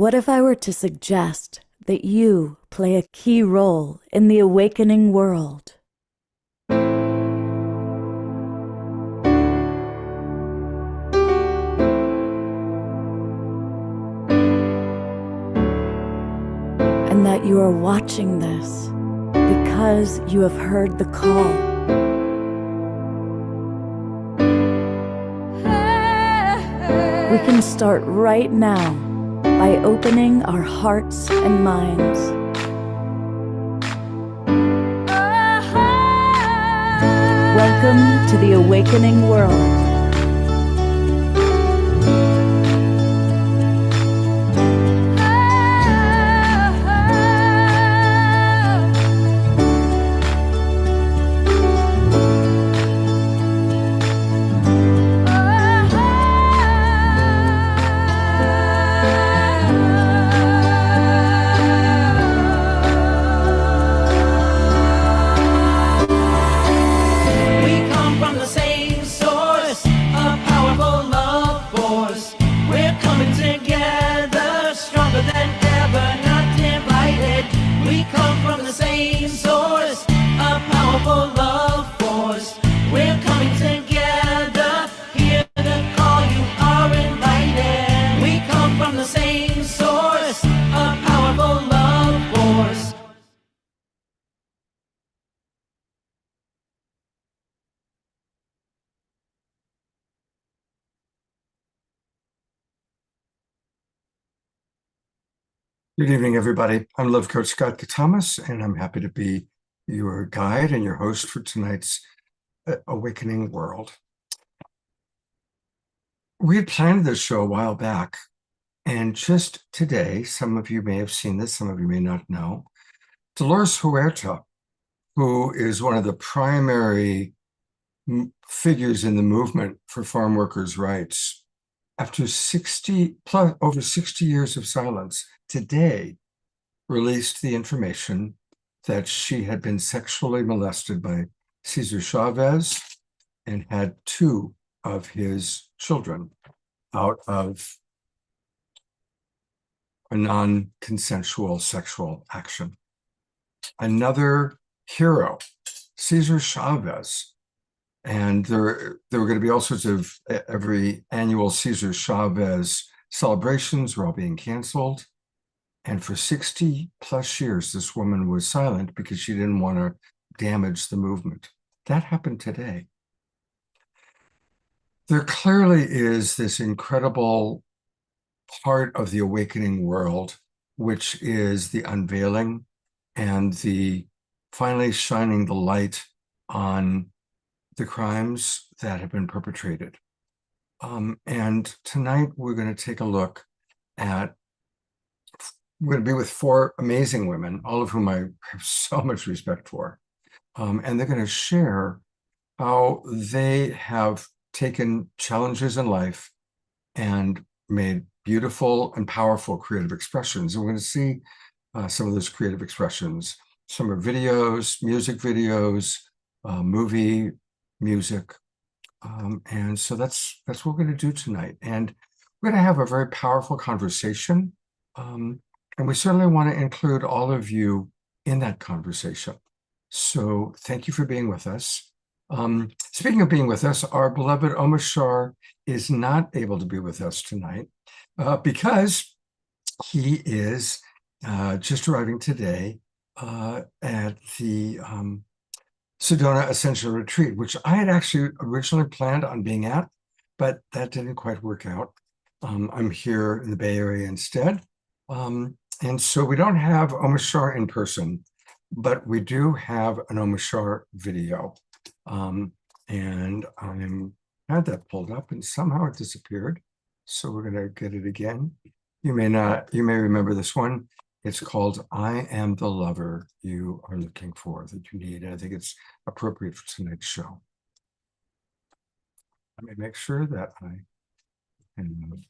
What if I were to suggest that you play a key role in the awakening world? And that you are watching this because you have heard the call. We can start right now by opening our hearts and minds. Welcome to the awakening world. Good evening, everybody. I'm Love Coach Scott Thomas, and I'm happy to be your guide and your host for tonight's Awakening World. We had planned this show a while back, and just today, some of you may have seen this, some of you may not know, Dolores Huerta, who is one of the primary figures in the movement for farm workers' rights, after over 60 years of silence, today released the information that she had been sexually molested by Cesar Chavez and had 2 of his children out of a non-consensual sexual action. Another hero, Cesar Chavez, and there were going to be all sorts of every annual Cesar Chavez celebrations were all being canceled. And for 60 plus years, this woman was silent because she didn't want to damage the movement. That happened today. There clearly is this incredible part of the awakening world, which is the unveiling and the finally shining the light on the crimes that have been perpetrated. And tonight we're going to take a look at we're going to be with 4 amazing women, all of whom I have so much respect for. And they're going to share how they have taken challenges in life and made beautiful and powerful creative expressions. And we're going to see some of those creative expressions. Some are videos, music videos, movie, music. And so that's what we're going to do tonight. And we're going to have a very powerful conversation. And we certainly want to include all of you in that conversation. So thank you for being with us. Speaking of being with us, our beloved Omar Shar is not able to be with us tonight because he is just arriving today at the Sedona Ascension Retreat, which I had actually originally planned on being at, but that didn't quite work out. I'm here in the Bay Area instead. And so we don't have Omar Shar in person, but we do have an Omar Shar video. And I had that pulled up and somehow it disappeared. So we're going to get it again. You may remember this one. It's called I Am the Lover You Are Looking For, that you need. And I think it's appropriate for tonight's show. Let me make sure that I can.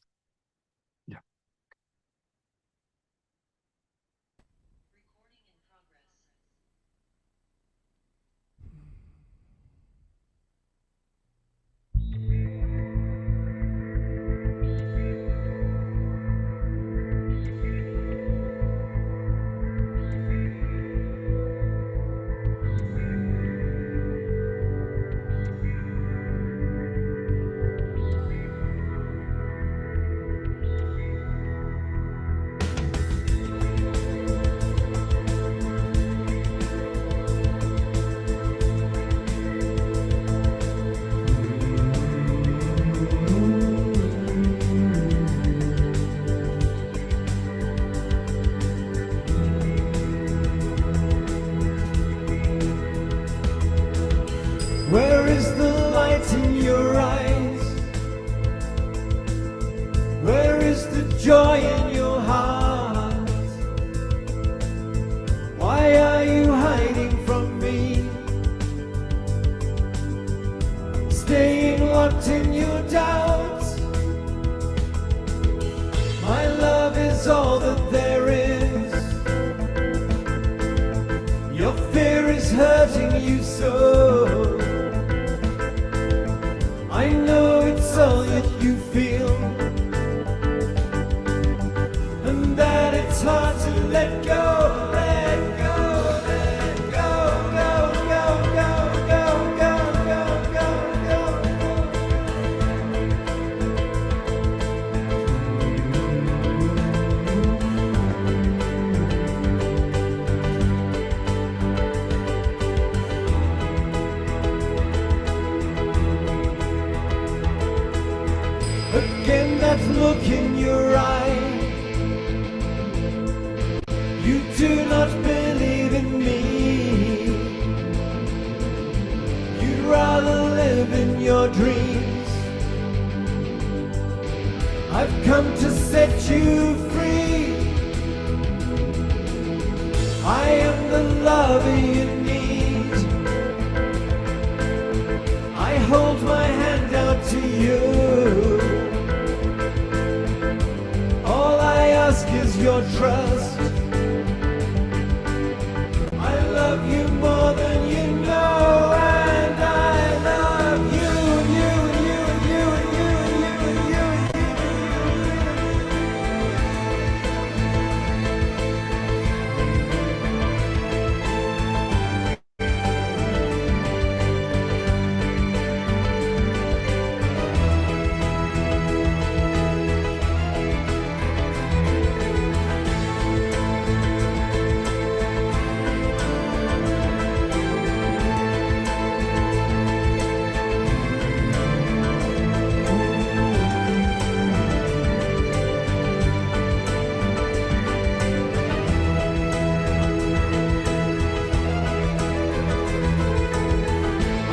joy in your heart. Why are you hiding from me? Staying locked in your doubts. My love is all that there is. Your fear is hurting you so. I know it's all that you feel, and that it's hard to let go, let go, let go, go, go, go, go, go, go, go, again that look in your eye. You do not believe in me. You'd rather live in your dreams. I've come to set you free. I am the lover you need. I hold my hand out to you. All I ask is your trust. I love you more than you know, and I love you, you, you, you, you, you, you,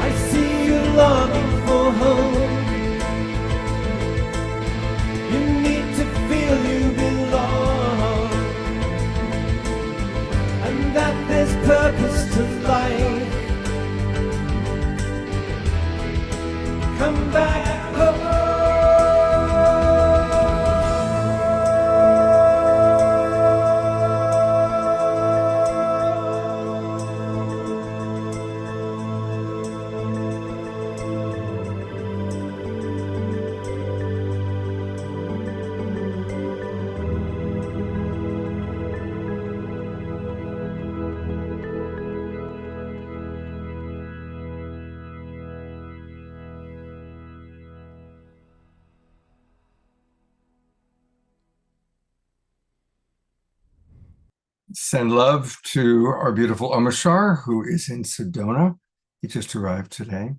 I see you longing for home. You need to feel you belong, and that there's purpose to life. Come back home. Send love to our beautiful Omashar, who is in Sedona. He just arrived today.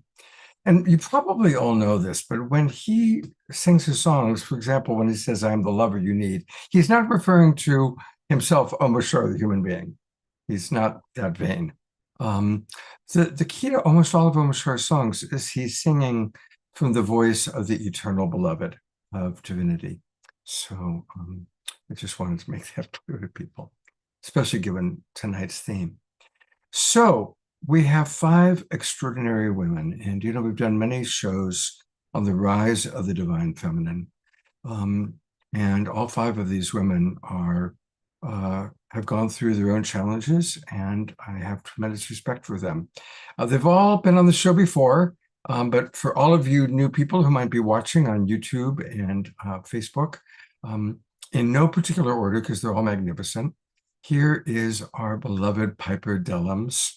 And you probably all know this, but when he sings his songs, for example, when he says, "I'm the lover you need," he's not referring to himself, Omashar, the human being. He's not that vain. The key to almost all of Omashar's songs is he's singing from the voice of the eternal beloved of divinity. So I just wanted to make that clear to people, especially given tonight's theme. So we have 5 extraordinary women, and we've done many shows on the rise of the divine feminine, and all 5 of these women are have gone through their own challenges, and I have tremendous respect for them. They've all been on the show before, but for all of you new people who might be watching on YouTube and Facebook, in no particular order, because they're all magnificent, here is our beloved Piper Dellums,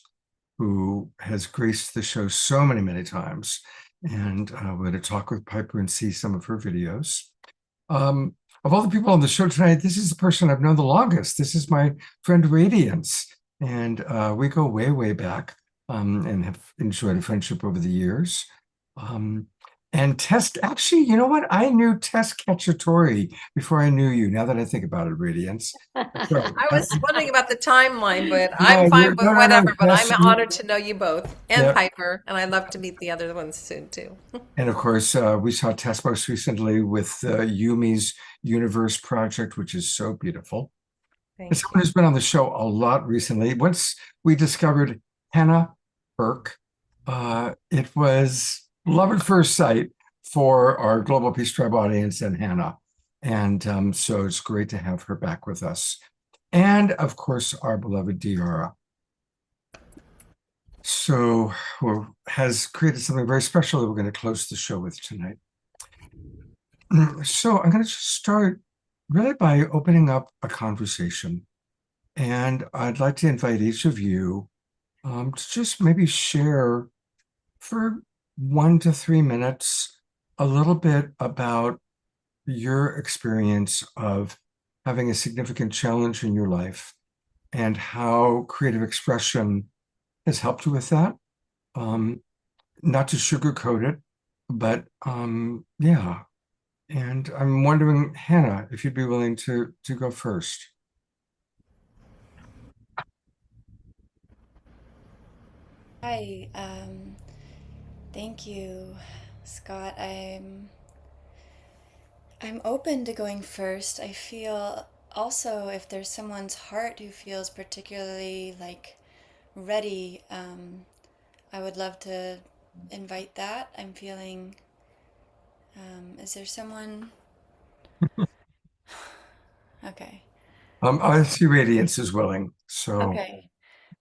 who has graced the show so many, many times. And we're going to talk with Piper and see some of her videos. Of all the people on the show tonight, this is the person I've known the longest. This is my friend Radiance. And we go way, way back and have enjoyed a friendship over the years. And Tess, actually, you know what? I knew Tess Cacciatore before I knew you, now that I think about it, Radiance. So, I was wondering about the timeline, but I'm no, fine with no, whatever. But I'm Tess, honored to know you both and yeah. Piper, and I'd love to meet the other ones soon too. And of course, we saw Tess most recently with Yumi's Universe Project, which is so beautiful. And Thank someone you. who's been on the show a lot recently. Once we discovered Hannah Burke, it was love at first sight for our Global Peace Tribe audience and Hannah. And so it's great to have her back with us. And of course, our beloved Diara. So, who has created something very special that we're going to close the show with tonight. So, I'm going to just start really by opening up a conversation. And I'd like to invite each of you to just maybe share for 1 to 3 minutes a little bit about your experience of having a significant challenge in your life and how creative expression has helped you with that. Not to sugarcoat it, but yeah. And I'm wondering, Hannah, if you'd be willing to go first. Hi, thank you, Scott. I'm open to going first. I feel also if there's someone's heart who feels particularly like ready, I would love to invite that. I'm feeling, is there someone? Okay. I see Radiance is willing, so Okay.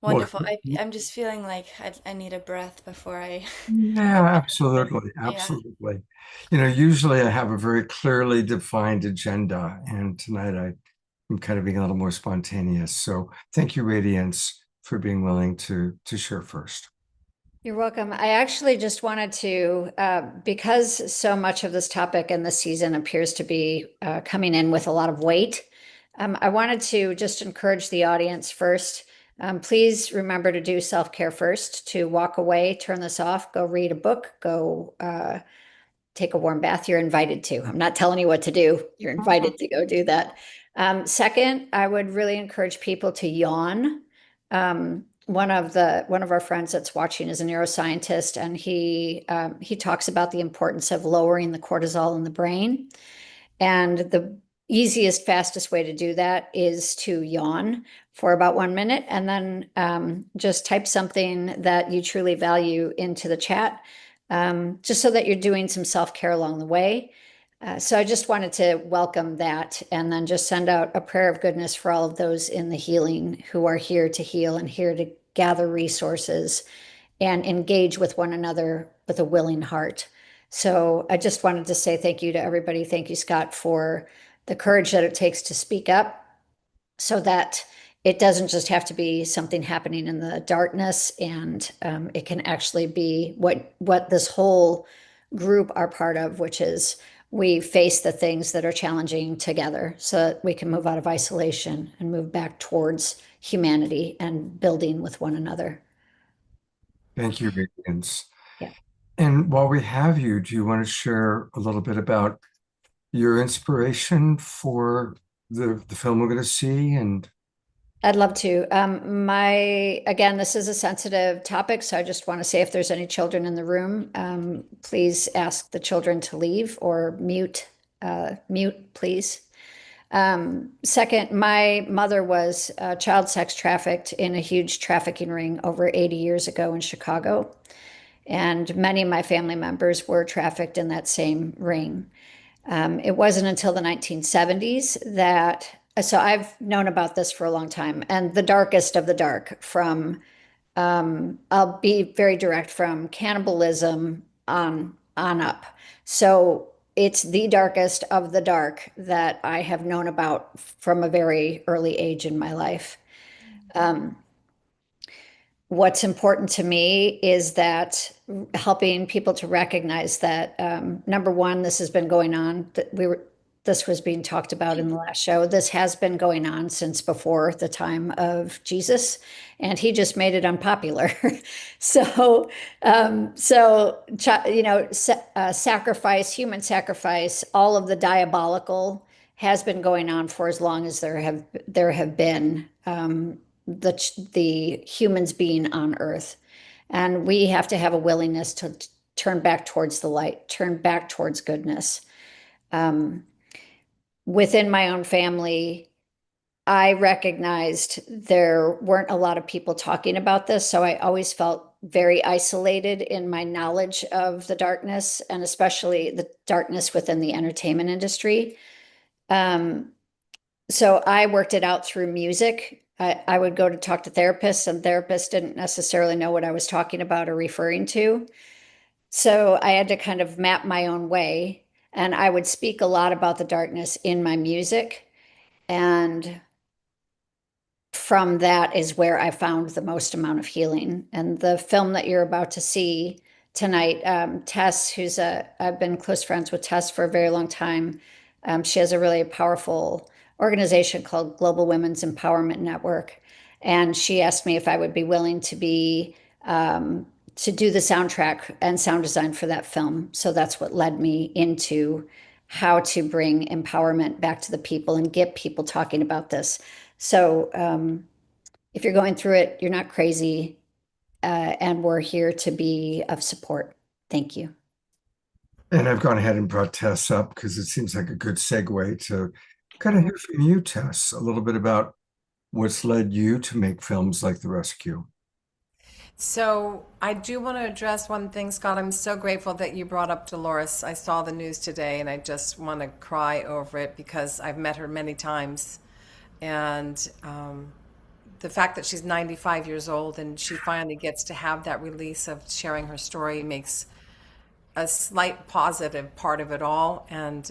we'll. Wonderful. I'm just feeling like I need a breath before I Yeah, open. absolutely, Yeah. absolutely. Usually I have a very clearly defined agenda, and tonight I'm kind of being a little more spontaneous. So thank you, Radiance, for being willing to share first. You're welcome. I actually just wanted to, because so much of this topic and this season appears to be coming in with a lot of weight, I wanted to just encourage the audience first. Please remember to do self-care first, to walk away, turn this off, go read a book, go take a warm bath. You're invited to. I'm not telling you what to do. You're invited to go do that. Second, I would really encourage people to yawn. One of our friends that's watching is a neuroscientist, and he talks about the importance of lowering the cortisol in the brain. And the easiest, fastest way to do that is to yawn for about 1 minute, and then just type something that you truly value into the chat, just so that you're doing some self-care along the way. So I just wanted to welcome that, and then just send out a prayer of goodness for all of those in the healing who are here to heal and here to gather resources and engage with one another with a willing heart. So I just wanted to say thank you to everybody. Thank you, Scott, for the courage that it takes to speak up so that it doesn't just have to be something happening in the darkness, and it can actually be what this whole group are part of, which is we face the things that are challenging together so that we can move out of isolation and move back towards humanity and building with one another. Thank you, Radiance. Yeah. And while we have you, do you want to share a little bit about your inspiration for the film we're going to see? And I'd love to. Again, this is a sensitive topic, so I just want to say if there's any children in the room, please ask the children to leave or mute, please. Second, my mother was child sex trafficked in a huge trafficking ring over 80 years ago in Chicago. And many of my family members were trafficked in that same ring. It wasn't until the 1970s that, so I've known about this for a long time, and the darkest of the dark from, I'll be very direct, from cannibalism on up. So it's the darkest of the dark that I have known about from a very early age in my life. What's important to me is that helping people to recognize that, number one, this has been going on. That this was being talked about in the last show. This has been going on since before the time of Jesus, and he just made it unpopular. So, sacrifice, human sacrifice, all of the diabolical has been going on for as long as there have been the humans being on Earth, and we have to have a willingness to turn back towards the light, turn back towards goodness. Within my own family, I recognized there weren't a lot of people talking about this, so I always felt very isolated in my knowledge of the darkness, and especially the darkness within the entertainment industry. So I worked it out through music. I would go to talk to therapists, and therapists didn't necessarily know what I was talking about or referring to. So I had to kind of map my own way, and I would speak a lot about the darkness in my music. And from that is where I found the most amount of healing. And the film that you're about to see tonight, Tess, I've been close friends with Tess for a very long time. She has a really powerful organization called Global Women's Empowerment Network. And she asked me if I would be willing to do the soundtrack and sound design for that film. So that's what led me into how to bring empowerment back to the people and get people talking about this. So if you're going through it, you're not crazy, and we're here to be of support. Thank you. And I've gone ahead and brought Tess up because it seems like a good segue to kind of hear from you, Tess, a little bit about what's led you to make films like The Rescue. So I do want to address one thing, Scott. I'm so grateful that you brought up Dolores. I saw the news today and I just want to cry over it because I've met her many times. And the fact that she's 95 years old and she finally gets to have that release of sharing her story makes a slight positive part of it all. And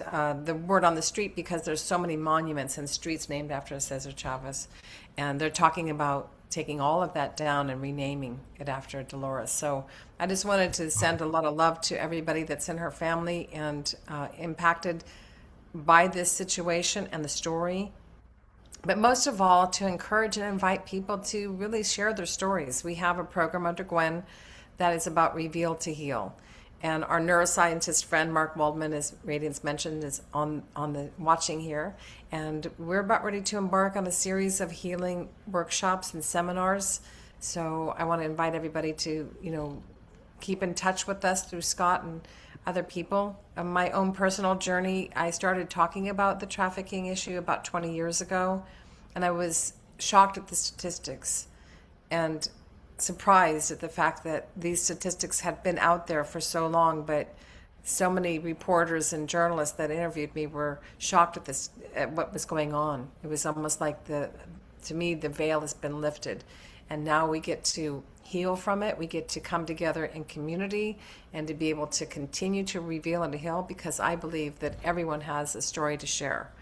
the word on the street, because there's so many monuments and streets named after Cesar Chavez, and they're talking about taking all of that down and renaming it after Dolores. So I just wanted to send a lot of love to everybody that's in her family and impacted by this situation and the story. But most of all, to encourage and invite people to really share their stories. We have a program under Gwen that is about Reveal to Heal. And our neuroscientist friend, Mark Waldman, as Radiance mentioned, is on the watching here. And we're about ready to embark on a series of healing workshops and seminars. So I want to invite everybody to, keep in touch with us through Scott and other people. My own personal journey, I started talking about the trafficking issue about 20 years ago, and I was shocked at the statistics and surprised at the fact that these statistics had been out there for so long, but so many reporters and journalists that interviewed me were shocked at what was going on. It was almost like to me, the veil has been lifted, and now we get to heal from it. We get to come together in community and to be able to continue to reveal and to heal, because I believe that everyone has a story to share.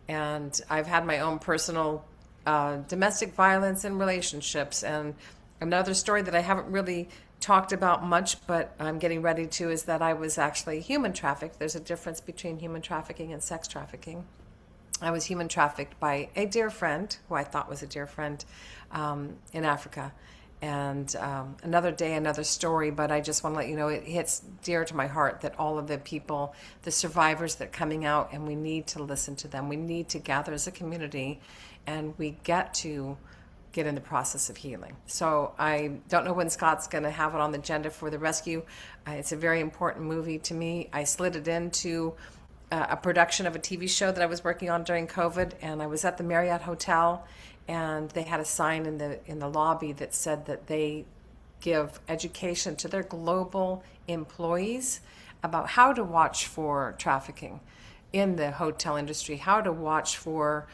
And I've had my own personal domestic violence and relationships. And another story that I haven't really talked about much, but I'm getting ready to, is that I was actually human trafficked. There's a difference between human trafficking and sex trafficking. I was human trafficked by a dear friend, who I thought was a dear friend, in Africa. And another day, another story, but I just want to let you know it hits dear to my heart that all of the people, the survivors that are coming out, and we need to listen to them. We need to gather as a community, and we get to get in the process of healing. So I don't know when Scott's going to have it on the agenda for The Rescue. It's a very important movie to me. I slid it into a production of a TV show that I was working on during COVID, and I was at the Marriott Hotel, and they had a sign in the lobby that said that they give education to their global employees about how to watch for trafficking in the hotel industry, how to watch for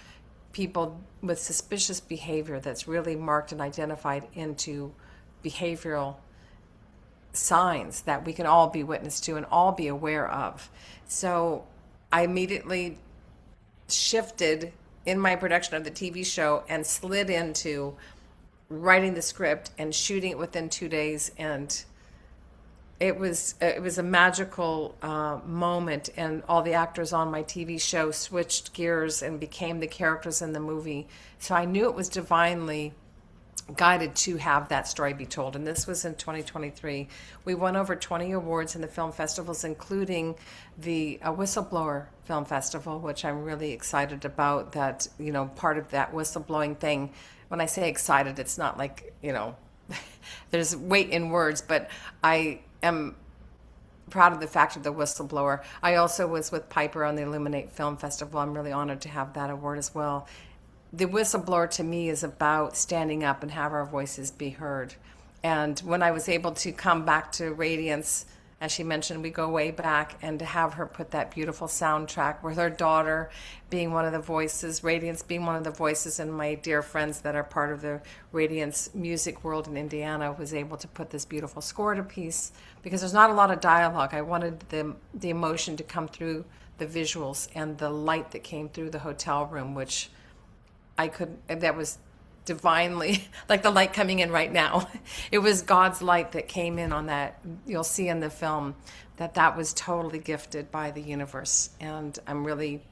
people with suspicious behavior that's really marked and identified into behavioral signs that we can all be witness to and all be aware of. So I immediately shifted in my production of the TV show and slid into writing the script and shooting it within 2 days. And it was a magical moment, and all the actors on my TV show switched gears and became the characters in the movie. So I knew it was divinely guided to have that story be told. And this was in 2023. We won over 20 awards in the film festivals, including the Whistleblower Film Festival, which I'm really excited about. That, you know, part of that whistleblowing thing. When I say excited, it's not like, you know, there's weight in words, but I am proud of the fact of the whistleblower. I also was with Piper on the Illuminate Film Festival. I'm really honored to have that award as well. The whistleblower to me is about standing up and have our voices be heard. And when I was able to come back to Radiance, as she mentioned, we go way back, and to have her put that beautiful soundtrack with her daughter being one of the voices, Radiance being one of the voices, and my dear friends that are part of the Radiance music world in Indiana was able to put this beautiful score to piece, because there's not a lot of dialogue. I wanted the emotion to come through the visuals and the light that came through the hotel room, which that was divinely, like the light coming in right now. It was God's light that came in on that. You'll see in the film that was totally gifted by the universe. And I'm really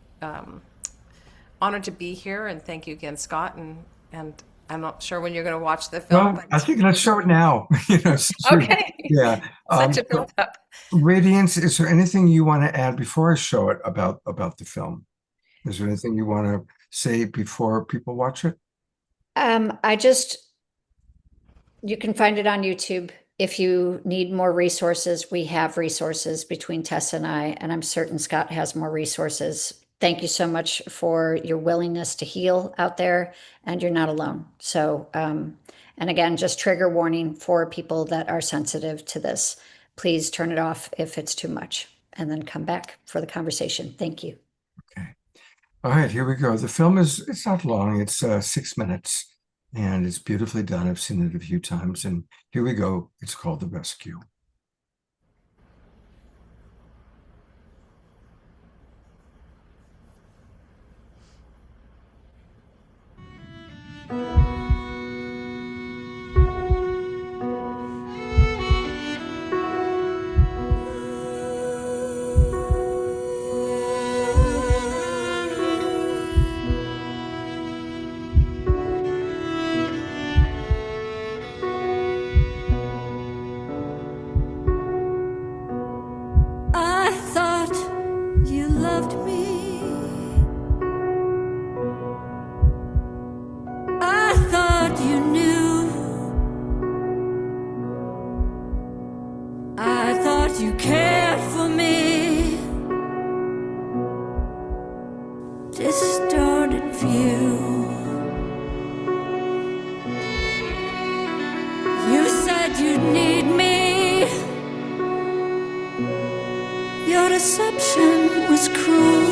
honored to be here. And thank you again, Scott. And I'm not sure when you're going to watch the film. Well, I think let's show it now. You know, Okay. Yeah. Such a build up. Radiance, is there anything you want to add before I show it about the film? Is there anything you want to say before people watch it? You can find it on YouTube. If you need more resources, we have resources between Tessa and I, and I'm certain Scott has more resources. Thank you so much for your willingness to heal out there, and you're not alone. So, and again, just trigger warning for people that are sensitive to this. Please turn it off if it's too much, and then come back for the conversation. Thank you. Okay. All right, here we go. The film it's not long. It's 6 minutes, and it's beautifully done. I've seen it a few times, and here we go. It's called The Rescue. I thought you loved me. I thought you knew. I thought you cared for me. Distorted view. You said you'd need me. Your deception was cruel.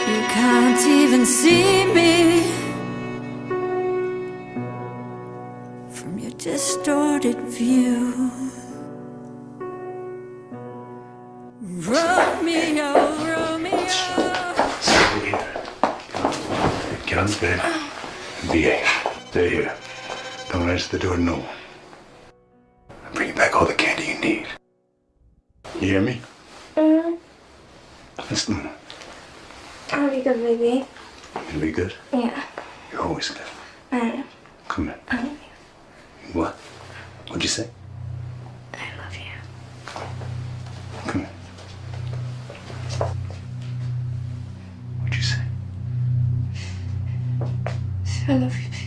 You can't even see me from your distorted view. Romeo, Romeo. Stay here. Get on the bed. Behave. Stay here. Don't answer the door to no one. I'm bringing back all the candy you need. You hear me? Listen. I'll be good, baby. You'll be good? Yeah. You're always good. I am. Come here. I love you. What? What'd you say? I love you. Come here. What'd you say? I love you, baby.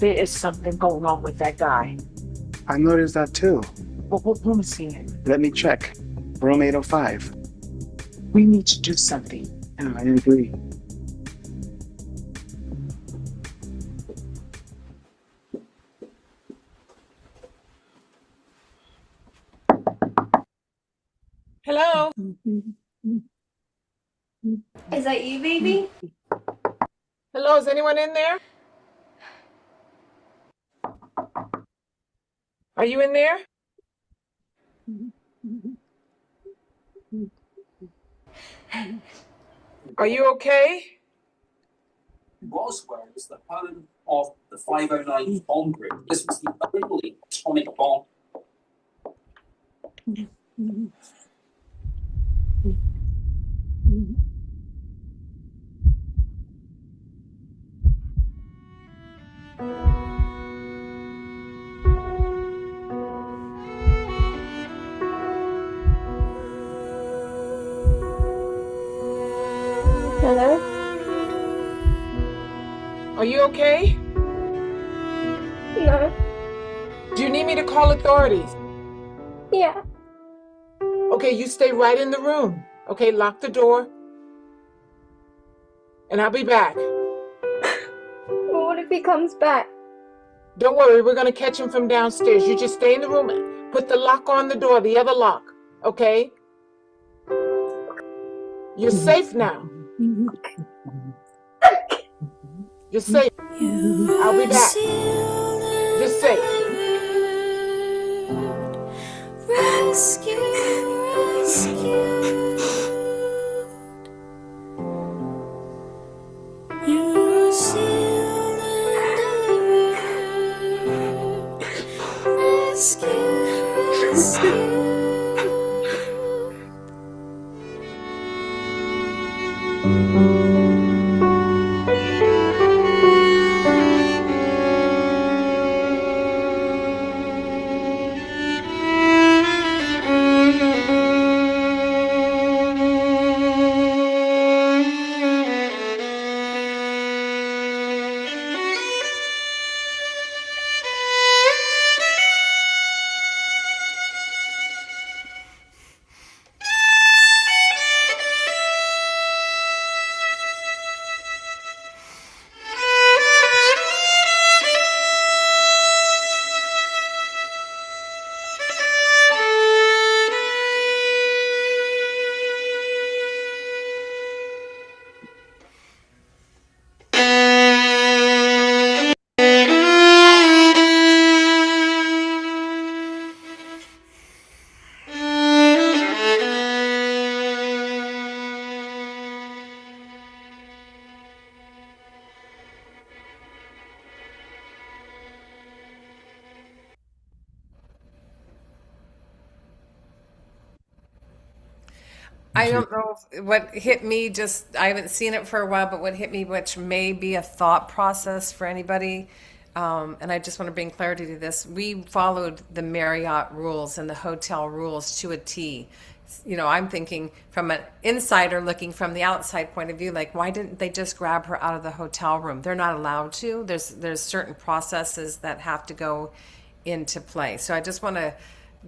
There is something going on with that guy. I noticed that too. What room is he in? Let me check. Room 805. We need to do something. Yeah, I agree. Hello? Is that you, baby? Hello, is anyone in there? Are you in there? Are you okay? Roswell was the home of the 509 bomb group. This was the only atomic bomb. Hello? Are you okay? No. Do you need me to call authorities? Yeah. Okay, you stay right in the room. Okay, lock the door. And I'll be back. Well, what if he comes back? Don't worry, we're gonna catch him from downstairs. You just stay in the room. Put the lock on the door, the other lock. Okay? You're safe now. You're safe. I'll be back. You're safe. I don't know what hit me just, I haven't seen it for a while, but what hit me, which may be a thought process for anybody, and I just want to bring clarity to this. We followed the Marriott rules and the hotel rules to a T. You know, I'm thinking from an insider looking from the outside point of view, like, why didn't they just grab her out of the hotel room? They're not allowed to. There's certain processes that have to go into play. So I just want to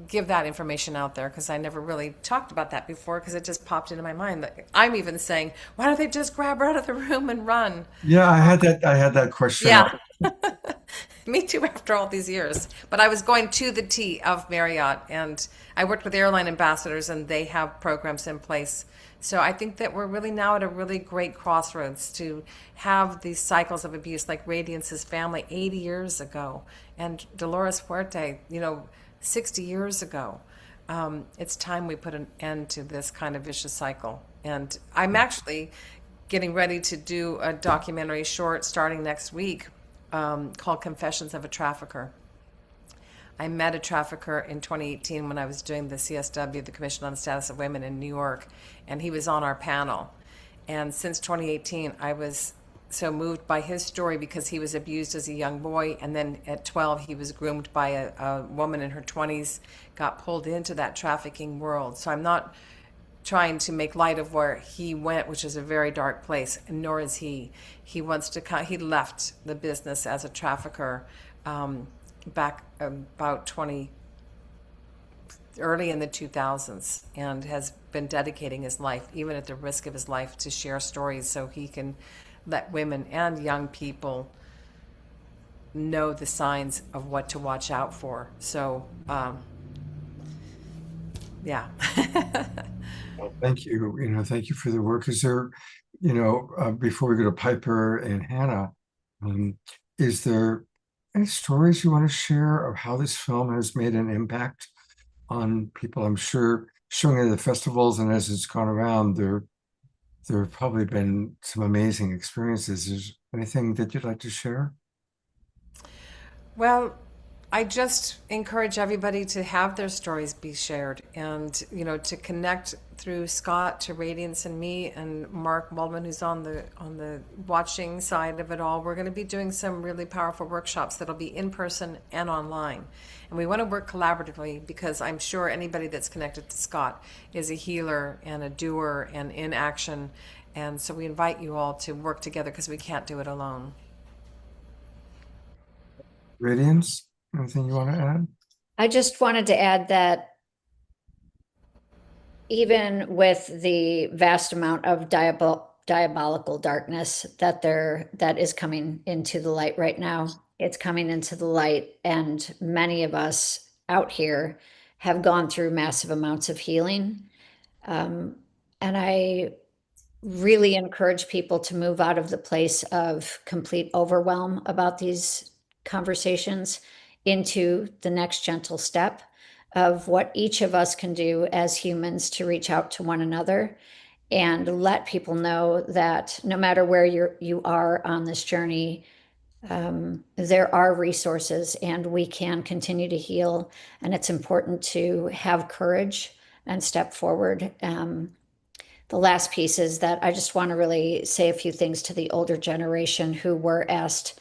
give that information out there because I never really talked about that before because it just popped into my mind. I'm even saying, why don't they just grab her out of the room and run? Yeah, I had that question. Yeah. Me too, after all these years. But I was going to the T of Marriott, and I worked with airline ambassadors, and they have programs in place. So I think that we're really now at a really great crossroads to have these cycles of abuse, like Radiance's family 80 years ago, and Dolores Huerta, 60 years ago. It's time we put an end to this kind of vicious cycle. And I'm actually getting ready to do a documentary short starting next week called Confessions of a Trafficker. I met a trafficker in 2018 when I was doing the CSW, the Commission on the Status of Women in New York, and he was on our panel. And since 2018, I was so moved by his story because he was abused as a young boy, and then at 12 he was groomed by a woman in her 20s, got pulled into that trafficking world. So I'm not trying to make light of where he went, which is a very dark place, and nor is he. He wants to he left the business as a trafficker back about early in the 2000s, and has been dedicating his life, even at the risk of his life, to share stories so he can let women and young people know the signs of what to watch out for. So, yeah. Well, thank you. Thank you for the work. Is there, before we go to Piper and Hannah, is there any stories you want to share of how this film has made an impact on people? I'm sure showing it at the festivals, and as it's gone around, there have probably been some amazing experiences. Is there anything that you'd like to share? Well, I just encourage everybody to have their stories be shared, and to connect through Scott to Radiance and me and Mark Waldman, who's on the watching side of it all. We're going to be doing some really powerful workshops that'll be in person and online, and we want to work collaboratively, because I'm sure anybody that's connected to Scott is a healer and a doer and in action, and so we invite you all to work together, because we can't do it alone. Radiance, anything you want to add? I just wanted to add that even with the vast amount of diabolical darkness that is coming into the light right now, it's coming into the light, and many of us out here have gone through massive amounts of healing. And I really encourage people to move out of the place of complete overwhelm about these conversations into the next gentle step of what each of us can do as humans to reach out to one another, and let people know that no matter where you are on this journey, there are resources, and we can continue to heal. And it's important to have courage and step forward. The last piece is that I just want to really say a few things to the older generation who were asked.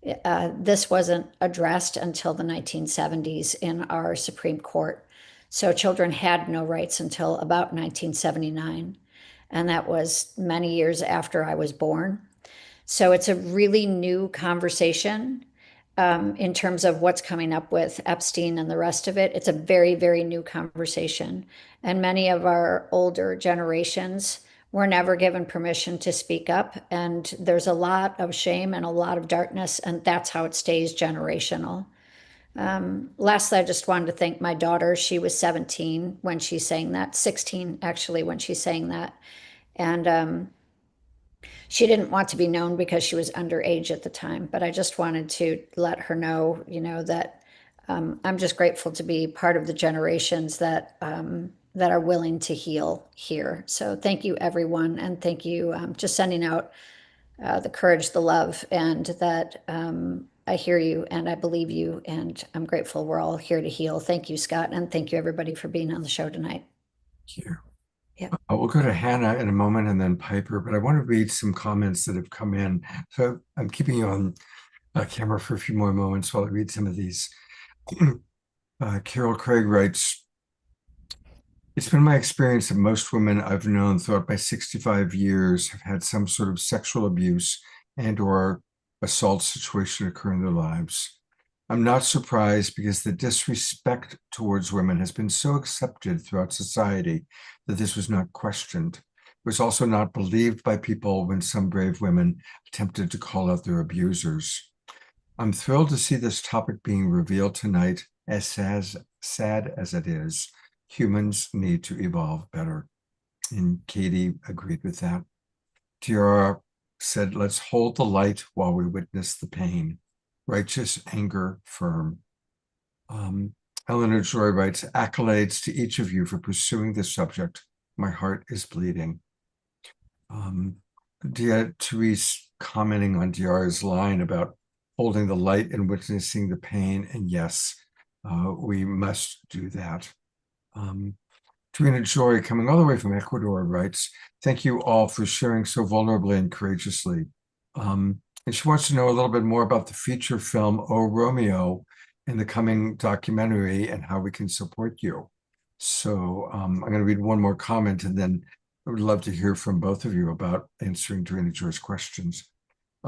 This wasn't addressed until the 1970s in our Supreme Court. So children had no rights until about 1979. And that was many years after I was born. So it's a really new conversation in terms of what's coming up with Epstein and the rest of it. It's a very, very new conversation. And many of our older generations were never given permission to speak up. And there's a lot of shame and a lot of darkness, and that's how it stays generational. Lastly, I just wanted to thank my daughter. She was 17 when she sang that, 16 actually, when she sang that. And she didn't want to be known because she was underage at the time, but I just wanted to let her know, that I'm just grateful to be part of the generations that are willing to heal here. So thank you, everyone. And thank you, just sending out the courage, the love, and that I hear you and I believe you, and I'm grateful we're all here to heal. Thank you, Scott. And thank you, everybody, for being on the show tonight. Thank you. Yeah. We'll go to Hannah in a moment and then Piper, but I want to read some comments that have come in. So I'm keeping you on camera for a few more moments while I read some of these. Carol Craig writes, "It's been my experience that most women I've known throughout my 65 years have had some sort of sexual abuse and/or assault situation occur in their lives. I'm not surprised, because the disrespect towards women has been so accepted throughout society that this was not questioned. It was also not believed by people when some brave women attempted to call out their abusers. I'm thrilled to see this topic being revealed tonight, as sad as it is. Humans need to evolve better." And Katie agreed with that. Tiara said, "Let's hold the light while we witness the pain. Righteous anger firm." Eleanor Joy writes, "Accolades to each of you for pursuing this subject. My heart is bleeding." Therese commenting on Diara's line about holding the light and witnessing the pain. And yes, we must do that. Trina Joy, coming all the way from Ecuador, writes, "Thank you all for sharing so vulnerably and courageously." And she wants to know a little bit more about the feature film, Oh Romeo, and the coming documentary, and how we can support you. So I'm going to read one more comment, and then I would love to hear from both of you about answering Dorina Joy's questions.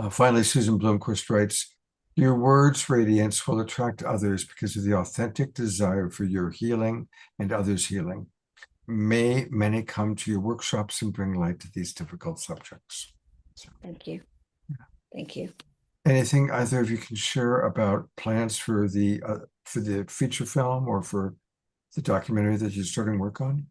Finally, Susan Blomquist writes, your words, Radiance, will attract others because of the authentic desire for your healing and others' healing. May many come to your workshops and bring light to these difficult subjects. So, Thank you. Thank you. anything either of you can share about plans for the feature film or for the documentary that you're starting work on?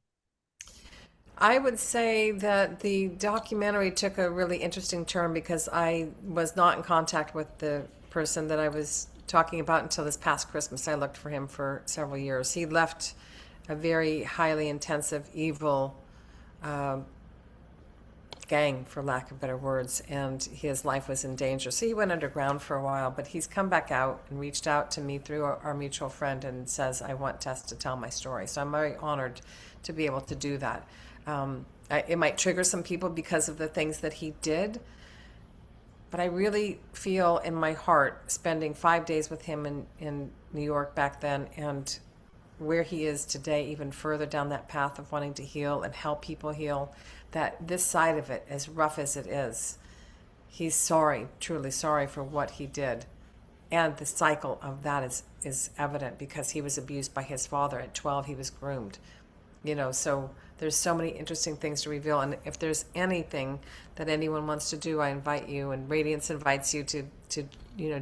I would say that the documentary took a really interesting turn because I was not in contact with the person that I was talking about until this past Christmas. I looked for him for several years. He left a very highly intensive, evil gang, for lack of better words, and his life was in danger. So he went underground for a while, but he's come back out and reached out to me through our mutual friend and says, I want Tess to tell my story. So I'm very honored to be able to do that. It might trigger some people because of the things that he did, but I really feel in my heart, spending 5 days with him in New York back then, and where he is today, even further down that path of wanting to heal and help people heal, that this side of it, as rough as it is, he's sorry, truly sorry for what he did. And the cycle of that is evident because he was abused by his father. At 12, he was groomed. So there's so many interesting things to reveal. And if there's anything that anyone wants to do, I invite you, and Radiance invites you to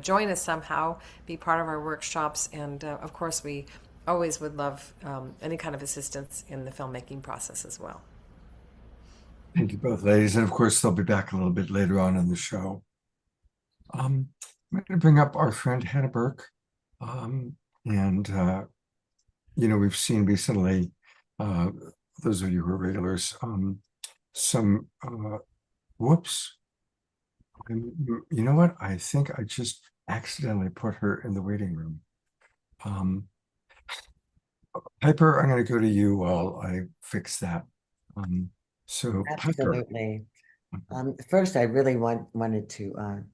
join us somehow, be part of our workshops. And of course, we always would love any kind of assistance in the filmmaking process as well. Thank you both, ladies. And of course, they'll be back a little bit later on in the show. I'm going to bring up our friend Hannah Burke. We've seen recently, those of you who are regulars, some, whoops. You know what? I think I just accidentally put her in the waiting room. Piper, I'm going to go to you while I fix that. So Piper. Absolutely. First, I really wanted to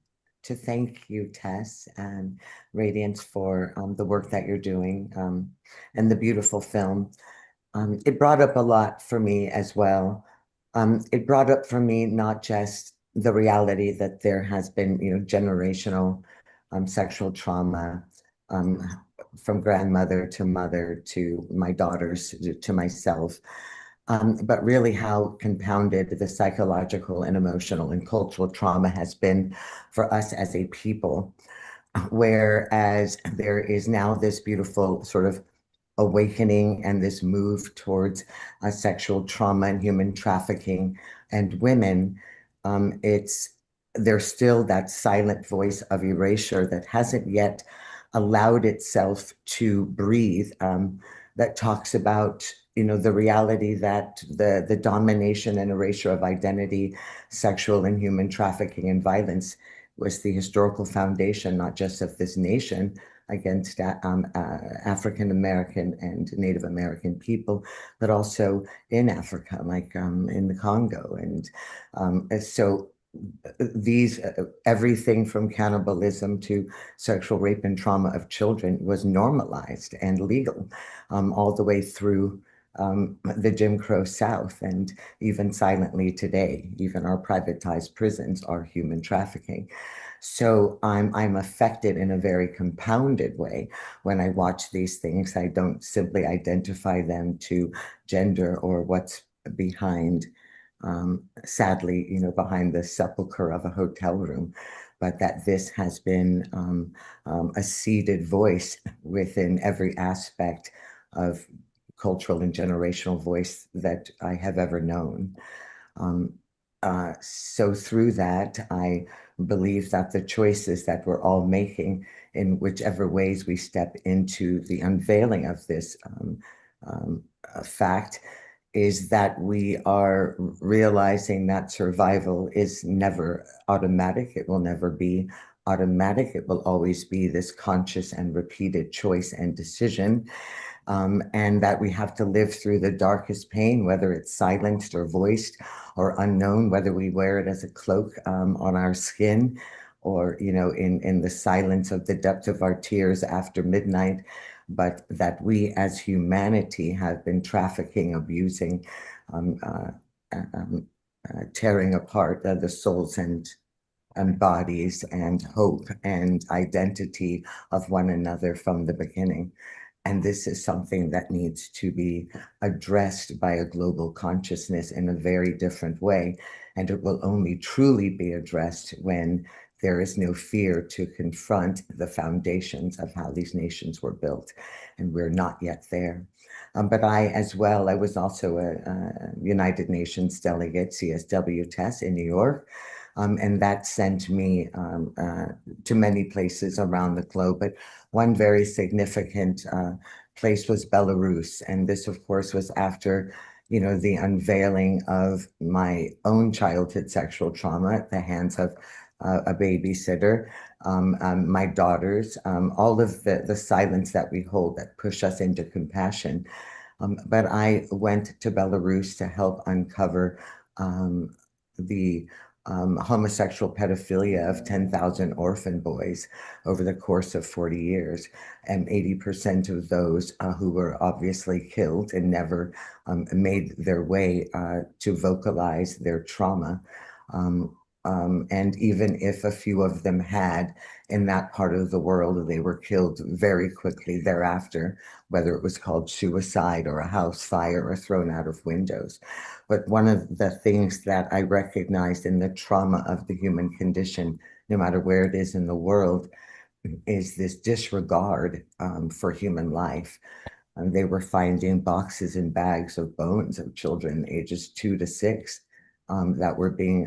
thank you, Tess and Radiance, for the work that you're doing and the beautiful film. It brought up a lot for me as well. It brought up for me not just the reality that there has been, generational sexual trauma from grandmother to mother to my daughters to myself. But really how compounded the psychological and emotional and cultural trauma has been for us as a people, whereas there is now this beautiful sort of awakening and this move towards sexual trauma and human trafficking and women, there's still that silent voice of erasure that hasn't yet allowed itself to breathe, that talks about the reality that the domination and erasure of identity, sexual and human trafficking and violence was the historical foundation, not just of this nation against African American and Native American people, but also in Africa, like in the Congo. And so these, everything from cannibalism to sexual rape and trauma of children was normalized and legal all the way through the Jim Crow South, and even silently today, even our privatized prisons are human trafficking. So I'm affected in a very compounded way when I watch these things. I don't simply identify them to gender or what's behind, sadly, behind the sepulcher of a hotel room, but that this has been a seated voice within every aspect of cultural and generational voice that I have ever known. So through that, I believe that the choices that we're all making in whichever ways we step into the unveiling of this fact is that we are realizing that survival is never automatic. It will never be automatic. It will always be this conscious and repeated choice and decision. And that we have to live through the darkest pain, whether it's silenced or voiced or unknown, whether we wear it as a cloak on our skin or, in the silence of the depth of our tears after midnight. but that we as humanity have been trafficking, abusing, um, uh, tearing apart the souls and bodies and hope and identity of one another from the beginning. And this is something that needs to be addressed by a global consciousness in a very different way. And it will only truly be addressed when there is no fear to confront the foundations of how these nations were built. And we're not yet there. But I, as well, I was also a United Nations delegate, CSW Tess in New York. And that sent me to many places around the globe. But one very significant place was Belarus. And this, of course, was after, you know, the unveiling of my own childhood sexual trauma at the hands of a babysitter, my daughters, all of the silence that we hold that push us into compassion. But I went to Belarus to help uncover the homosexual pedophilia of 10,000 orphan boys over the course of 40 years. And 80% of those who were obviously killed and never made their way to vocalize their trauma. And even if a few of them had in that part of the world, they were killed very quickly thereafter, whether it was called suicide or a house fire or thrown out of windows. But one of the things that I recognized in the trauma of the human condition, no matter where it is in the world, is this disregard for human life. And they were finding boxes and bags of bones of children ages 2 to 6 that were being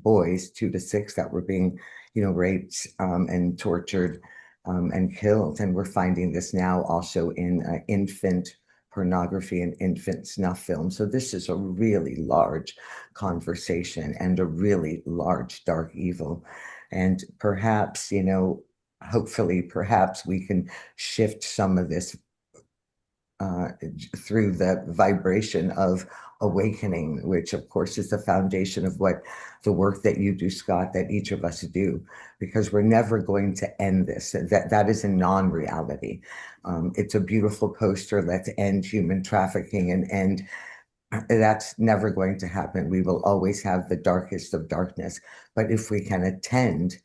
boys 2 to 6 that were being, you know, raped and tortured and killed. And we're finding this now also in infant pornography and infant snuff film. So this is a really large conversation and a really large dark evil. And perhaps, you know, hopefully, perhaps we can shift some of this through the vibration of awakening, which of course is the foundation of what the work that you do, Scott, that each of us do, because we're never going to end this. That is a non-reality. It's a beautiful poster, let's end human trafficking and end. That's never going to happen. We will always have the darkest of darkness. But if we can attend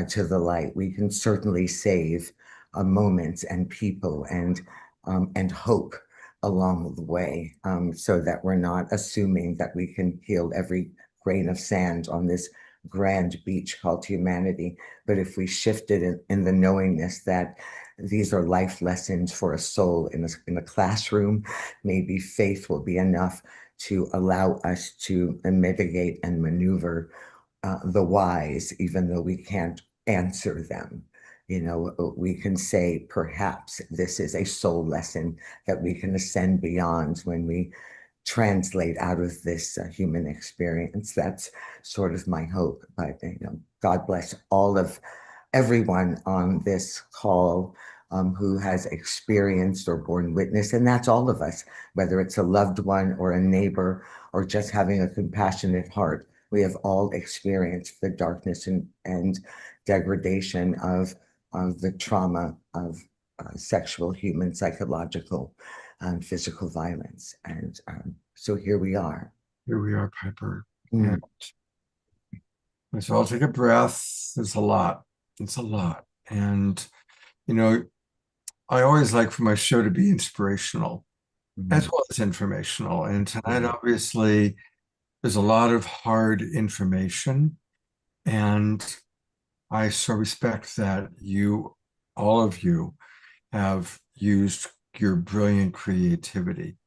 to the light, we can certainly save moments and people and hope along the way, so that we're not assuming that we can heal every grain of sand on this grand beach called humanity. But if we shift it in the knowingness that these are life lessons for a soul in a classroom, maybe faith will be enough to allow us to mitigate and maneuver the whys, even though we can't answer them. You know, we can say, perhaps this is a soul lesson that we can ascend beyond when we translate out of this human experience. That's sort of my hope. But, you know, God bless everyone on this call who has experienced or borne witness, and that's all of us, whether it's a loved one or a neighbor or just having a compassionate heart. We have all experienced the darkness and degradation of the trauma of sexual, human, psychological, and physical violence. And so here we are. Here we are, Piper. And let's all take a breath. It's a lot. It's a lot. And, you know, I always like for my show to be inspirational as well as informational. And tonight, obviously, there's a lot of hard information. And I so respect that you, all of you, have used your brilliant creativity.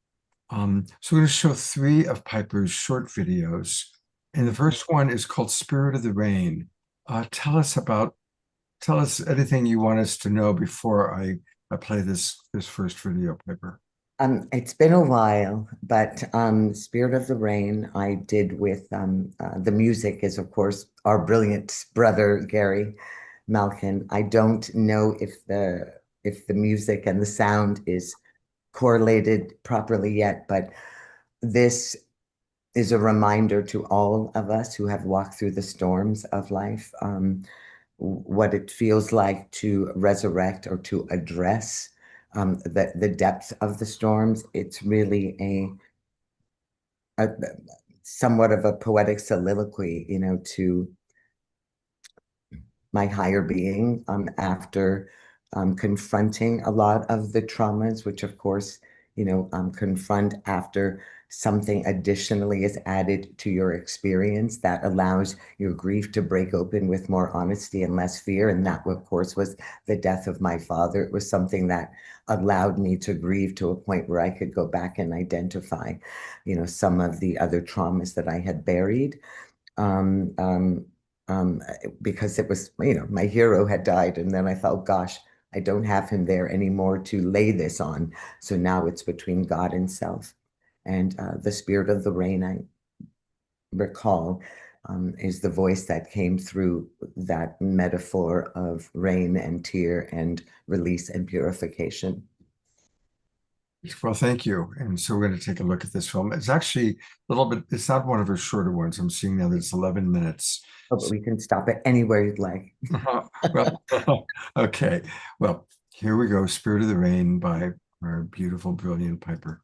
So we're going to show 3 of Piper's short videos. And the first one is called Spirit of the Rain. Tell us anything you want us to know before I play this first video, Piper. It's been a while, but Spirit of the Rain I did with the music is, of course, our brilliant brother, Gary Malkin. I don't know if the music and the sound is correlated properly yet, but this is a reminder to all of us who have walked through the storms of life, what it feels like to resurrect or to address the depth of the storms. It's really a somewhat of a poetic soliloquy, you know, to my higher being after confronting a lot of the traumas, which of course, you know, confront after something additionally is added to your experience that allows your grief to break open with more honesty and less fear. And that, of course, was the death of my father. It was something that allowed me to grieve to a point where I could go back and identify, you know, some of the other traumas that I had buried. Because it was, you know, my hero had died, and then I thought, gosh, I don't have him there anymore to lay this on. So now it's between God and self. And the spirit of the rain, I recall, is the voice that came through that metaphor of rain and tear and release and purification. Well, thank you. And so we're going to take a look at this film. It's actually a little bit, it's not one of her shorter ones. I'm seeing now that it's 11 minutes. Oh, but we can stop it anywhere you'd like. Well, okay. Well, here we go. Spirit of the Rain by our beautiful, brilliant Piper.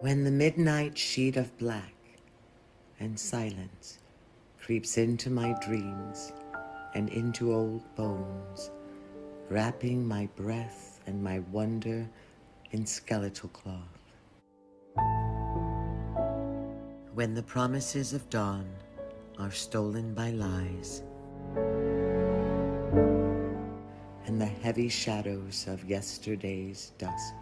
When the midnight sheet of black and silence creeps into my dreams and into old bones, wrapping my breath and my wonder in skeletal cloth. When the promises of dawn are stolen by lies, and the heavy shadows of yesterday's dusk.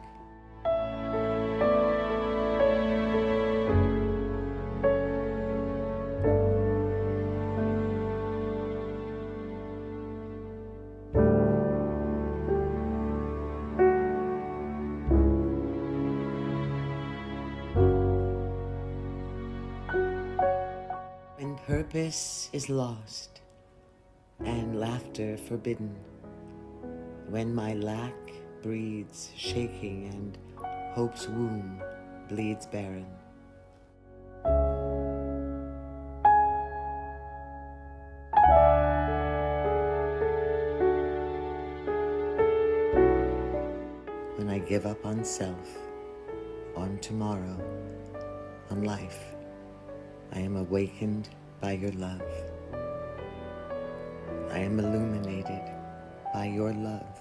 When purpose is lost and laughter forbidden, when my lack breeds shaking and hope's womb bleeds barren. When I give up on self, on tomorrow, on life, I am awakened by your love. I am illuminated by your love.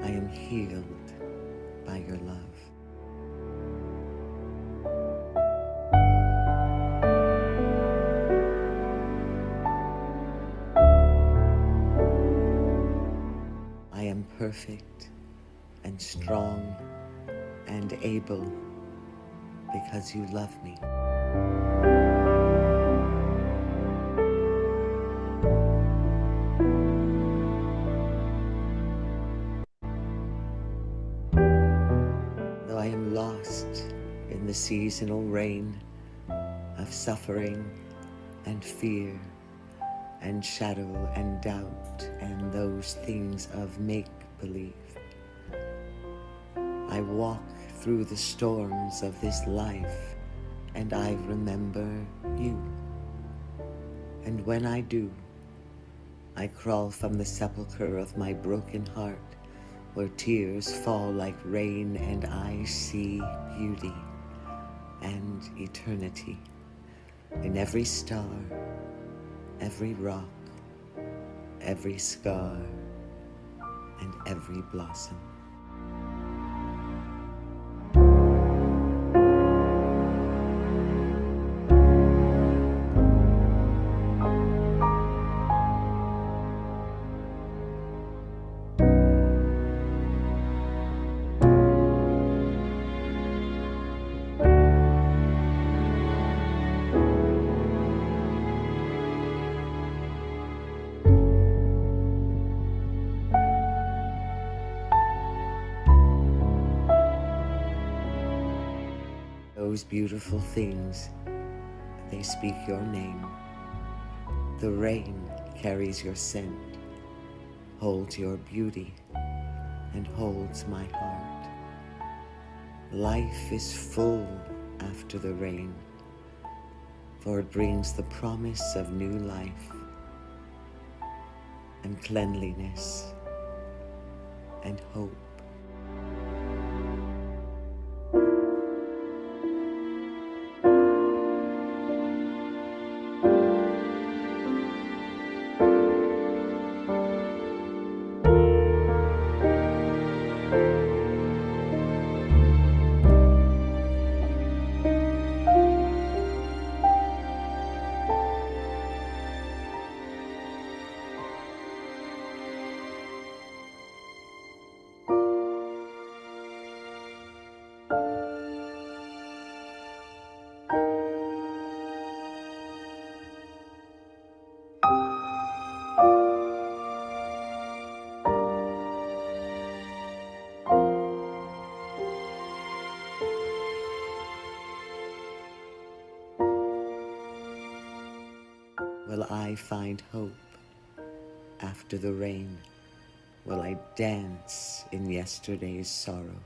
I am healed by your love. I am perfect and strong and able because you love me. Though I am lost in the seasonal rain of suffering and fear and shadow and doubt and those things of make-believe, I walk through the storms of this life and I remember you. And when I do, I crawl from the sepulchre of my broken heart, where tears fall like rain, and I see beauty and eternity in every star, every rock, every scar, and every blossom. Those beautiful things, they speak your name. The rain carries your scent, holds your beauty, and holds my heart. Life is full after the rain, for it brings the promise of new life, and cleanliness, and hope. Will I find hope after the rain? Will I dance in yesterday's sorrow?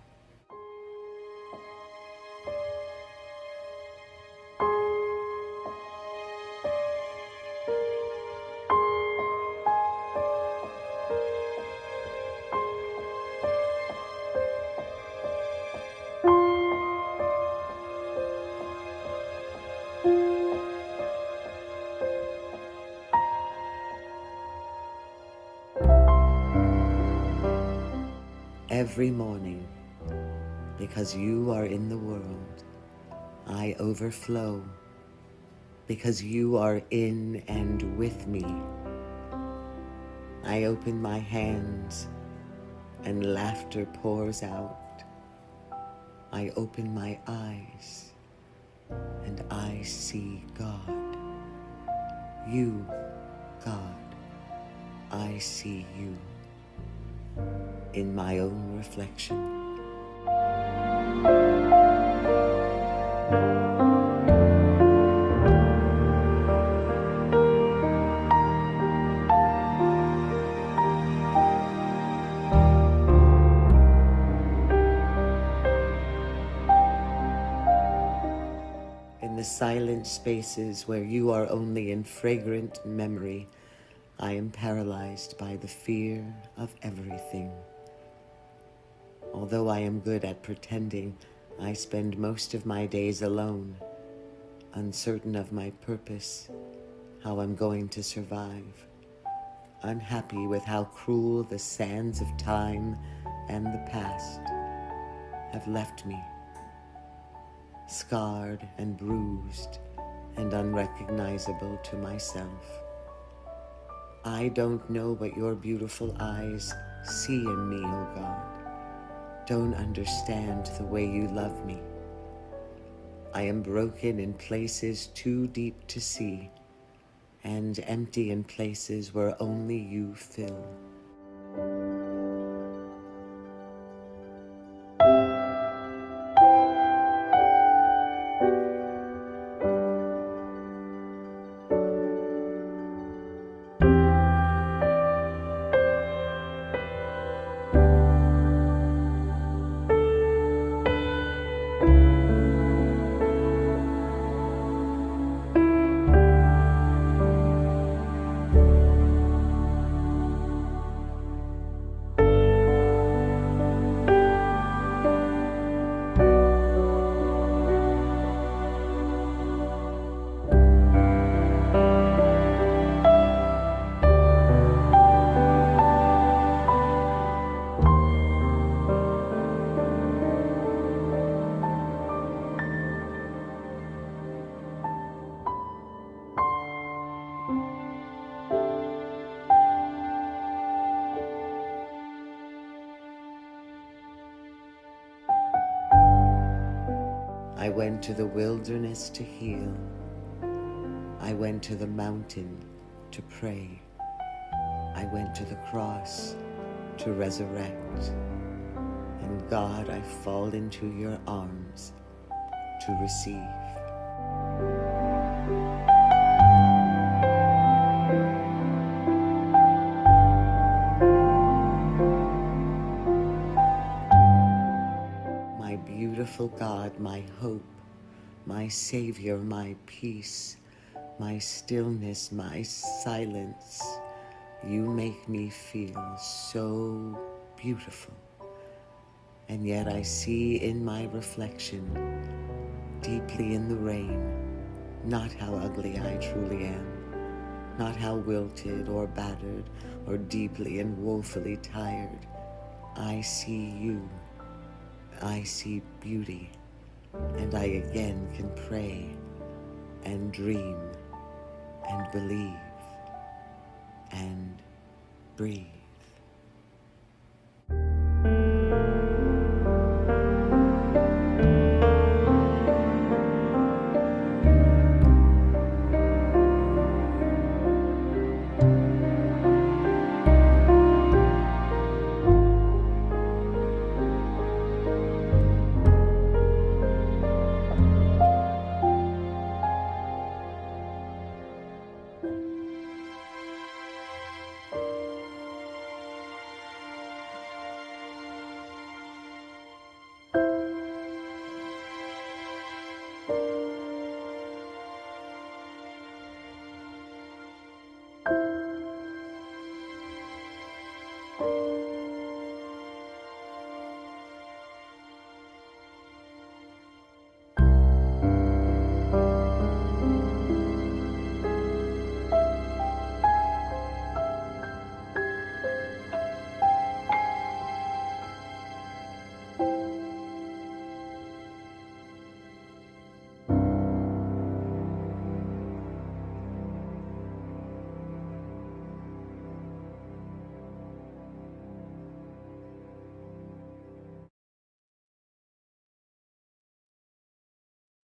Every morning, because you are in the world, I overflow, because you are in and with me. I open my hands and laughter pours out. I open my eyes and I see God. You, God, I see you in my own reflection. In the silent spaces where you are only in fragrant memory, I am paralyzed by the fear of everything. Although I am good at pretending, I spend most of my days alone, uncertain of my purpose, how I'm going to survive, unhappy with how cruel the sands of time and the past have left me, scarred and bruised and unrecognizable to myself. I don't know what your beautiful eyes see in me, oh God. Don't understand the way you love me. I am broken in places too deep to see, and empty in places where only you fill. went to the wilderness to heal. I went to the mountain to pray. I went to the cross to resurrect. And God, I fall into your arms to receive. My beautiful God, my hope, my Savior, my peace, my stillness, my silence, you make me feel so beautiful. And yet I see in my reflection, deeply in the rain, not how ugly I truly am, not how wilted or battered or deeply and woefully tired. I see you. I see beauty, and I again can pray and dream and believe and breathe.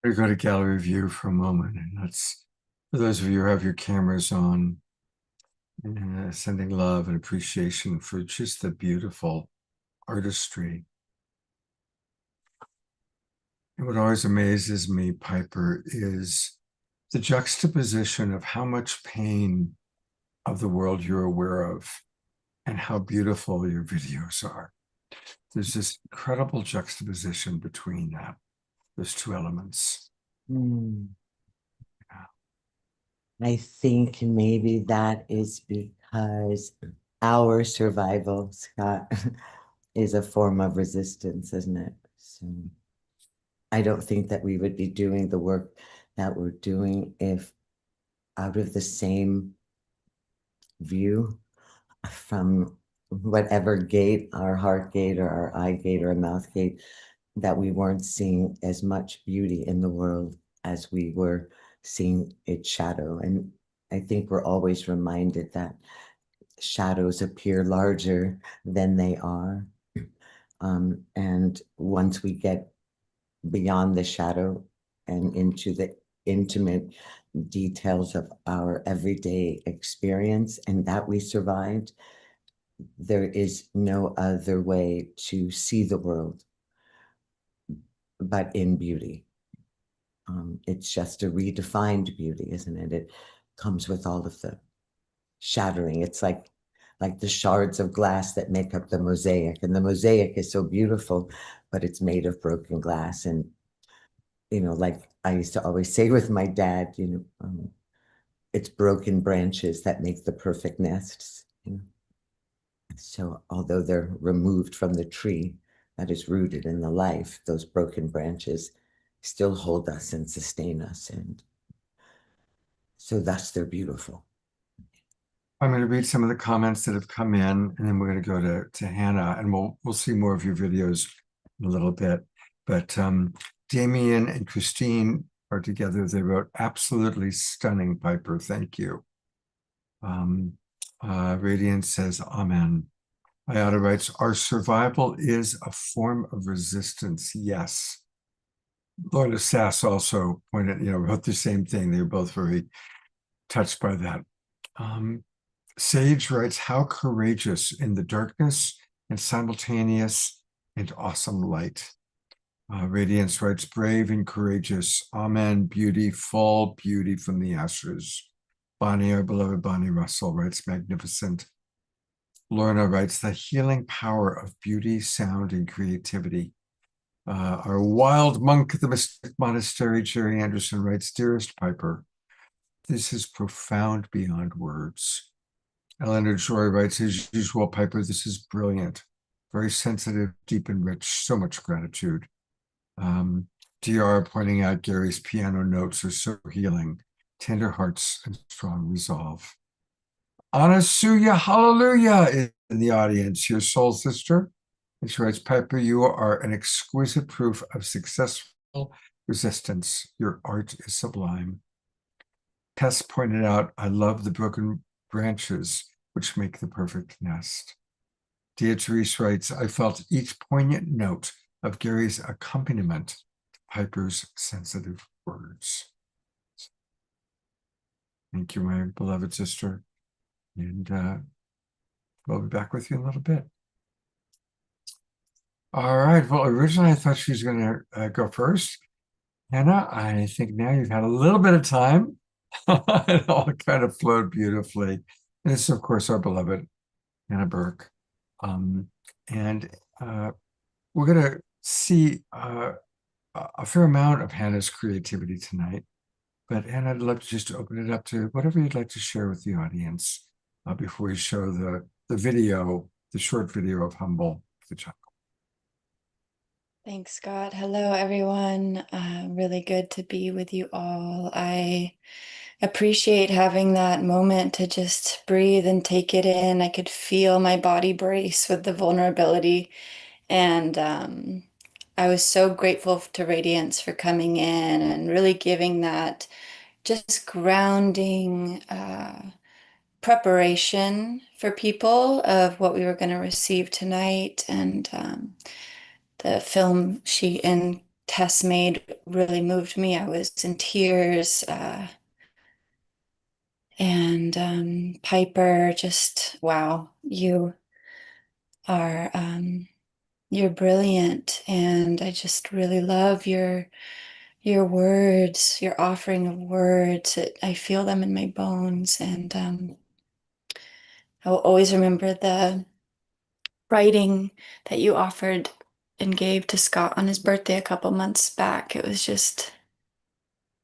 We go to gallery view for a moment, and that's for those of you who have your cameras on, sending love and appreciation for just the beautiful artistry. And what always amazes me, Piper, is the juxtaposition of how much pain of the world you're aware of and how beautiful your videos are. There's this incredible juxtaposition between that. Those two elements. I think maybe that is because our survival, Scott, is a form of resistance, isn't it? So I don't think that we would be doing the work that we're doing if out of the same view from whatever gate, our heart gate or our eye gate or our mouth gate, that we weren't seeing as much beauty in the world as we were seeing its shadow. And I think we're always reminded that shadows appear larger than they are. And once we get beyond the shadow and into the intimate details of our everyday experience, and that we survived, there is no other way to see the world but in beauty. It's just a redefined beauty, isn't it? It comes with all of the shattering. It's like the shards of glass that make up the mosaic, and the mosaic is so beautiful, but it's made of broken glass. And like I used to always say with my dad, it's broken branches that make the perfect nests. So although they're removed from the tree that is rooted in the life, those broken branches still hold us and sustain us. And so thus they're beautiful. I'm going to read some of the comments that have come in, and then we're going to go to Hannah, and we'll see more of your videos in a little bit. But Damien and Christine are together. They wrote, "Absolutely stunning, Piper. Thank you." Radiant says, "Amen." Ayada writes, "Our survival is a form of resistance." Yes. Lorna Sass also wrote the same thing. They were both very touched by that. Sage writes, how courageous in the darkness and simultaneous and awesome light. Radiance writes, brave and courageous. Amen. Beauty, full beauty from the ashes. Bonnie, our beloved Bonnie Russell, writes, magnificent. Lorna writes, the healing power of beauty, sound, and creativity. Our wild monk at the Mystic Monastery, Jerry Anderson, writes, dearest Piper, this is profound beyond words. Eleanor Joy writes, as usual, Piper, this is brilliant, very sensitive, deep and rich, so much gratitude. DR pointing out Gary's piano notes are so healing, tender hearts and strong resolve. Anasuya, hallelujah, is in the audience, your soul sister. And she writes, Piper, you are an exquisite proof of successful resistance. Your art is sublime. Tess pointed out, I love the broken branches which make the perfect nest. Beatrice writes, I felt each poignant note of Gary's accompaniment to Piper's sensitive words. Thank you, my beloved sister. And we'll be back with you in a little bit. All right. Well, originally I thought she was going to go first. Hannah, I think now you've had a little bit of time. It all kind of flowed beautifully. And this is, of course, our beloved Hannah Burke. And we're going to see a fair amount of Hannah's creativity tonight. But Hannah, I'd love to just open it up to whatever you'd like to share with the audience before we show the video, the short video of Humble the Jungle. Thanks, Scott. Hello, everyone. Really good to be with you all. I appreciate having that moment to just breathe and take it in. I could feel my body brace with the vulnerability. And I was so grateful to Radiance for coming in and really giving that just grounding preparation for people of what we were going to receive tonight. And the film she and Tess made really moved me. I was in tears. And Piper, just wow, you are you're brilliant, and I just really love your words, your offering of words. I feel them in my bones, and I will always remember the writing that you offered and gave to Scott on his birthday a couple months back. It was just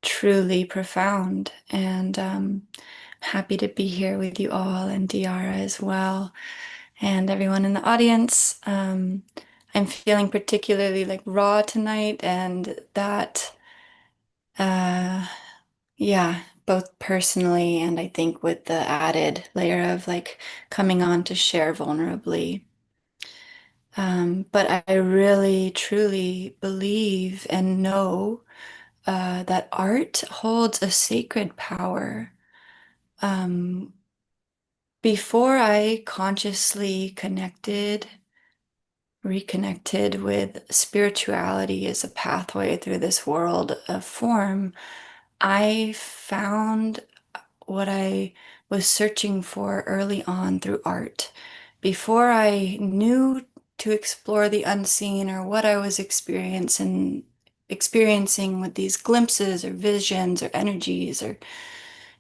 truly profound, and happy to be here with you all, and Diara as well, and everyone in the audience. I'm feeling particularly like raw tonight, and that yeah, both personally and I think with the added layer of like coming on to share vulnerably. But I really truly believe and know that art holds a sacred power. Before I consciously reconnected with spirituality as a pathway through this world of form, I found what I was searching for early on through art. Before I knew to explore the unseen or what I was experiencing with these glimpses or visions or energies or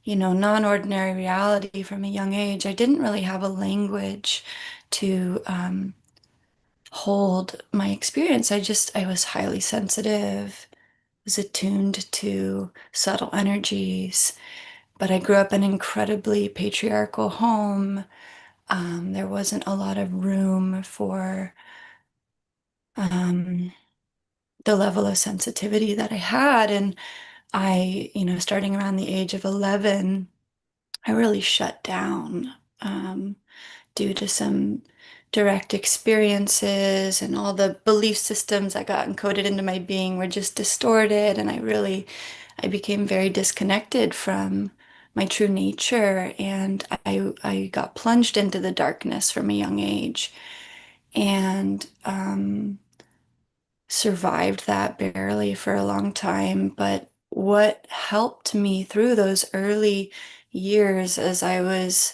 non-ordinary reality from a young age, I didn't really have a language to hold my experience. I was highly sensitive, was attuned to subtle energies, but I grew up in an incredibly patriarchal home. There wasn't a lot of room for the level of sensitivity that I had. And I, starting around the age of 11, I really shut down due to some direct experiences, and all the belief systems that got encoded into my being were just distorted. And I became very disconnected from my true nature, and I got plunged into the darkness from a young age. And survived that barely for a long time. But what helped me through those early years as I was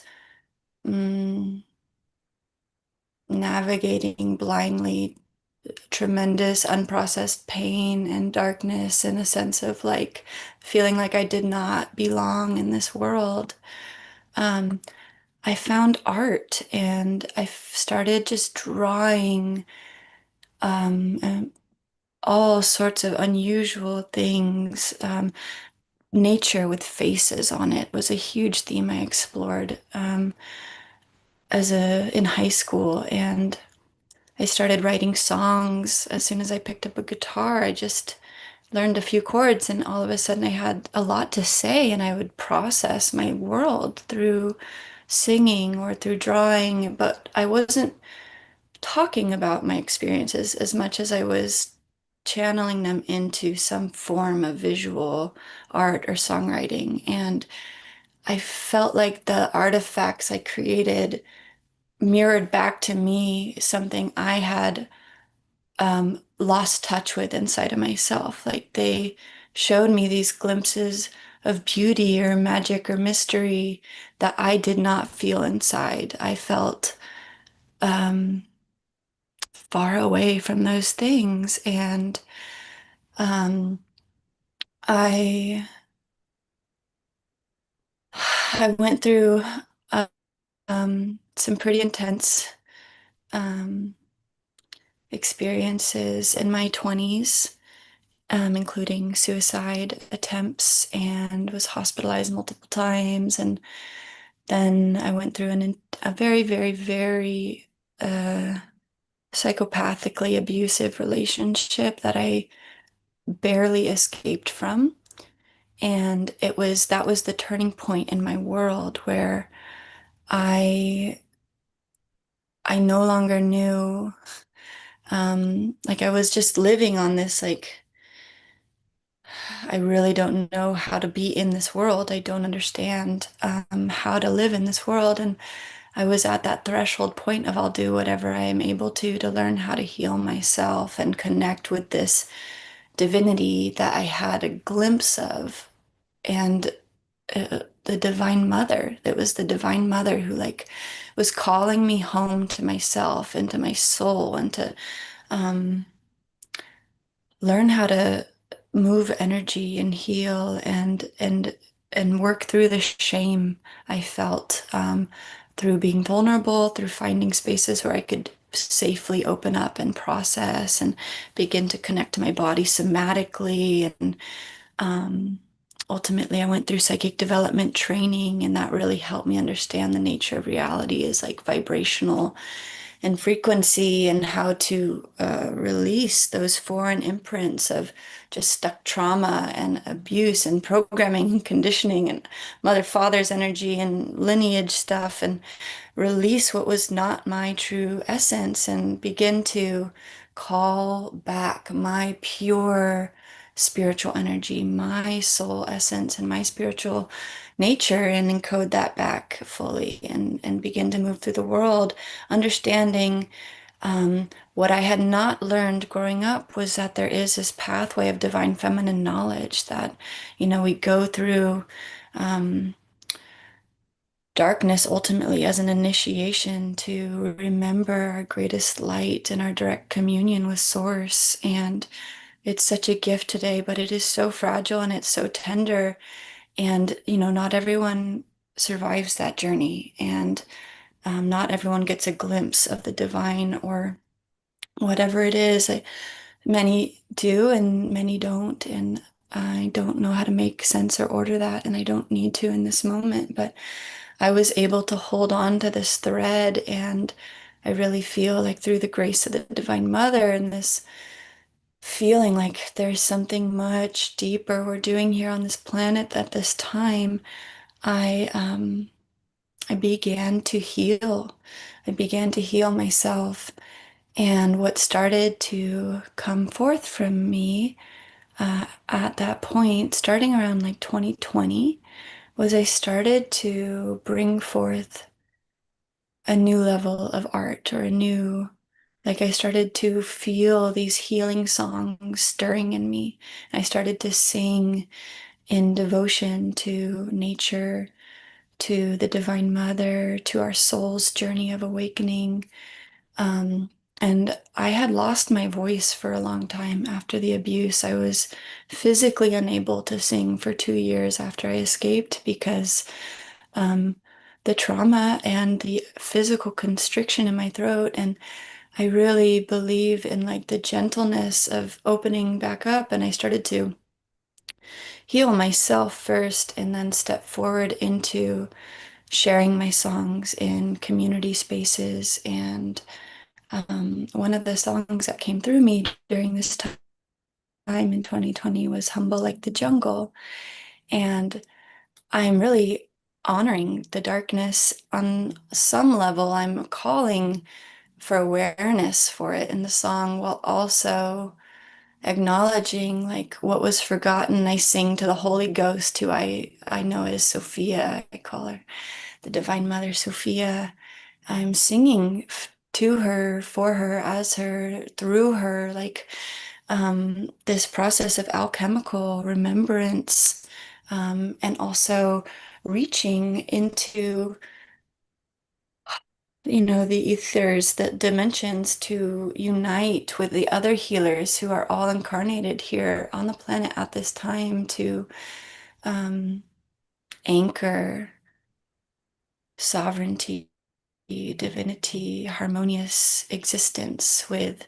navigating blindly tremendous unprocessed pain and darkness and a sense of like feeling like I did not belong in this world. I found art and I started just drawing all sorts of unusual things. Nature with faces on it was a huge theme I explored in high school, and I started writing songs as soon as I picked up a guitar. I just learned a few chords, and all of a sudden I had a lot to say, and I would process my world through singing or through drawing, but I wasn't talking about my experiences as much as I was channeling them into some form of visual art or songwriting. And I felt like the artifacts I created mirrored back to me something I had lost touch with inside of myself. Like they showed me these glimpses of beauty or magic or mystery that I did not feel inside. I felt far away from those things. And I I went through some pretty intense um, experiences in my 20s, including suicide attempts, and was hospitalized multiple times. And then I went through a very, very, very psychopathically abusive relationship that I barely escaped from. And that was the turning point in my world where I no longer knew, like I was just living on this, like, I really don't know how to be in this world. I don't understand how to live in this world. And I was at that threshold point of I'll do whatever I am able to learn how to heal myself and connect with this divinity that I had a glimpse of. And the Divine Mother, it was the Divine Mother who like was calling me home to myself and to my soul, and to learn how to move energy and heal and work through the shame I felt through being vulnerable, through finding spaces where I could safely open up and process and begin to connect to my body somatically. And ultimately, I went through psychic development training, and that really helped me understand the nature of reality is like vibrational and frequency, and how to release those foreign imprints of just stuck trauma and abuse and programming and conditioning and mother father's energy and lineage stuff, and release what was not my true essence and begin to call back my pure spiritual energy, my soul essence, and my spiritual nature, and encode that back fully, and begin to move through the world, understanding what I had not learned growing up was that there is this pathway of divine feminine knowledge that, we go through darkness ultimately as an initiation to remember our greatest light and our direct communion with Source. And it's such a gift today, but it is so fragile and it's so tender. And, not everyone survives that journey. And not everyone gets a glimpse of the divine or whatever it is. Many do and many don't. And I don't know how to make sense or order that. And I don't need to in this moment. But I was able to hold on to this thread. And I really feel like through the grace of the Divine Mother and this feeling like there's something much deeper we're doing here on this planet at this time, I began to heal. I began to heal myself. And what started to come forth from me at that point, starting around like 2020, was I started to bring forth a new level of art, or a new like I started to feel these healing songs stirring in me. I started to sing in devotion to nature, to the Divine Mother, to our soul's journey of awakening. And I had lost my voice for a long time after the abuse. I was physically unable to sing for 2 years after I escaped because the trauma and the physical constriction in my throat. And I really believe in like the gentleness of opening back up. And I started to heal myself first and then step forward into sharing my songs in community spaces. And one of the songs that came through me during this time in 2020 was Humble Like the Jungle. And I'm really honoring the darkness on some level. I'm calling for awareness for it in the song while also acknowledging like what was forgotten. I sing to the Holy Ghost, who I know as Sophia. I call her the Divine Mother Sophia. I'm singing to her, for her, as her, through her, like this process of alchemical remembrance, and also reaching into the ethers, the dimensions, to unite with the other healers who are all incarnated here on the planet at this time to anchor sovereignty, divinity, harmonious existence with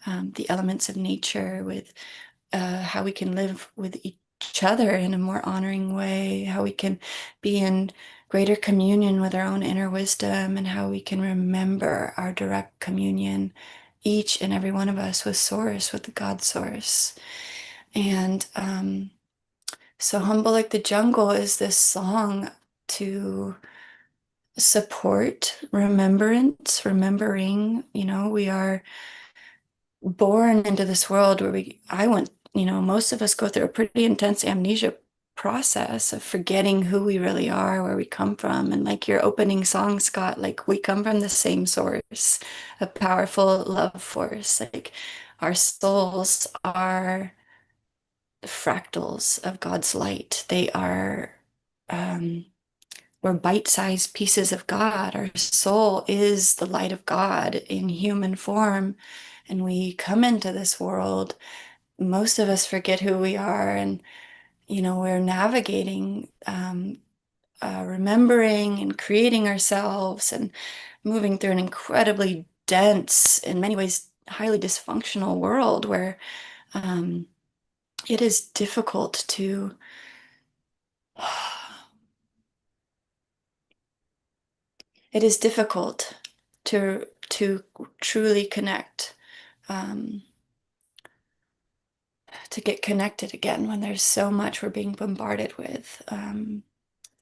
the elements of nature, with how we can live with each other in a more honoring way, how we can be in greater communion with our own inner wisdom, and how we can remember our direct communion, each and every one of us, with Source, with the God Source. And so Humble Like the Jungle is this song to support remembrance, remembering, we are born into this world where most of us go through a pretty intense amnesia process of forgetting who we really are, where we come from. And like your opening song, Scott, like we come from the same source, a powerful love force. Like our souls are fractals of God's light. They are, we're bite-sized pieces of God. Our soul is the light of God in human form. And we come into this world, most of us forget who we are, and we're navigating, remembering and creating ourselves and moving through an incredibly dense, in many ways highly dysfunctional world where it is difficult to truly connect, to get connected again when there's so much we're being bombarded with,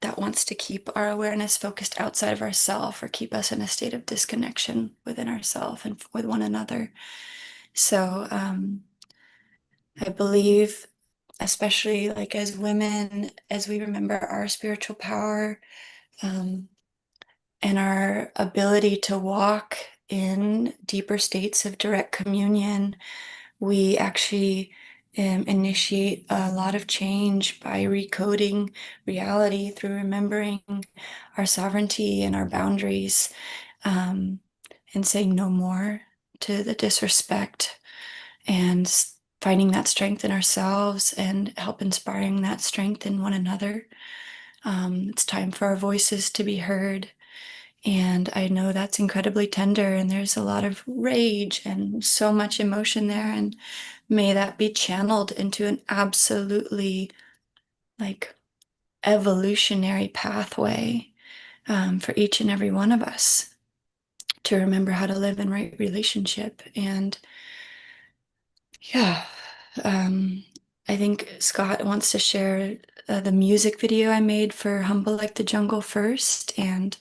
that wants to keep our awareness focused outside of ourself or keep us in a state of disconnection within ourselves and with one another. So I believe, especially like as women, as we remember our spiritual power, and our ability to walk in deeper states of direct communion, we actually initiate a lot of change by recoding reality through remembering our sovereignty and our boundaries, and saying no more to the disrespect, and finding that strength in ourselves and help inspiring that strength in one another. It's time for our voices to be heard. And I know that's incredibly tender, and there's a lot of rage and so much emotion there. And may that be channeled into an absolutely like evolutionary pathway, for each and every one of us to remember how to live in right relationship. And yeah, I think Scott wants to share the music video I made for Humble Like the Jungle first. And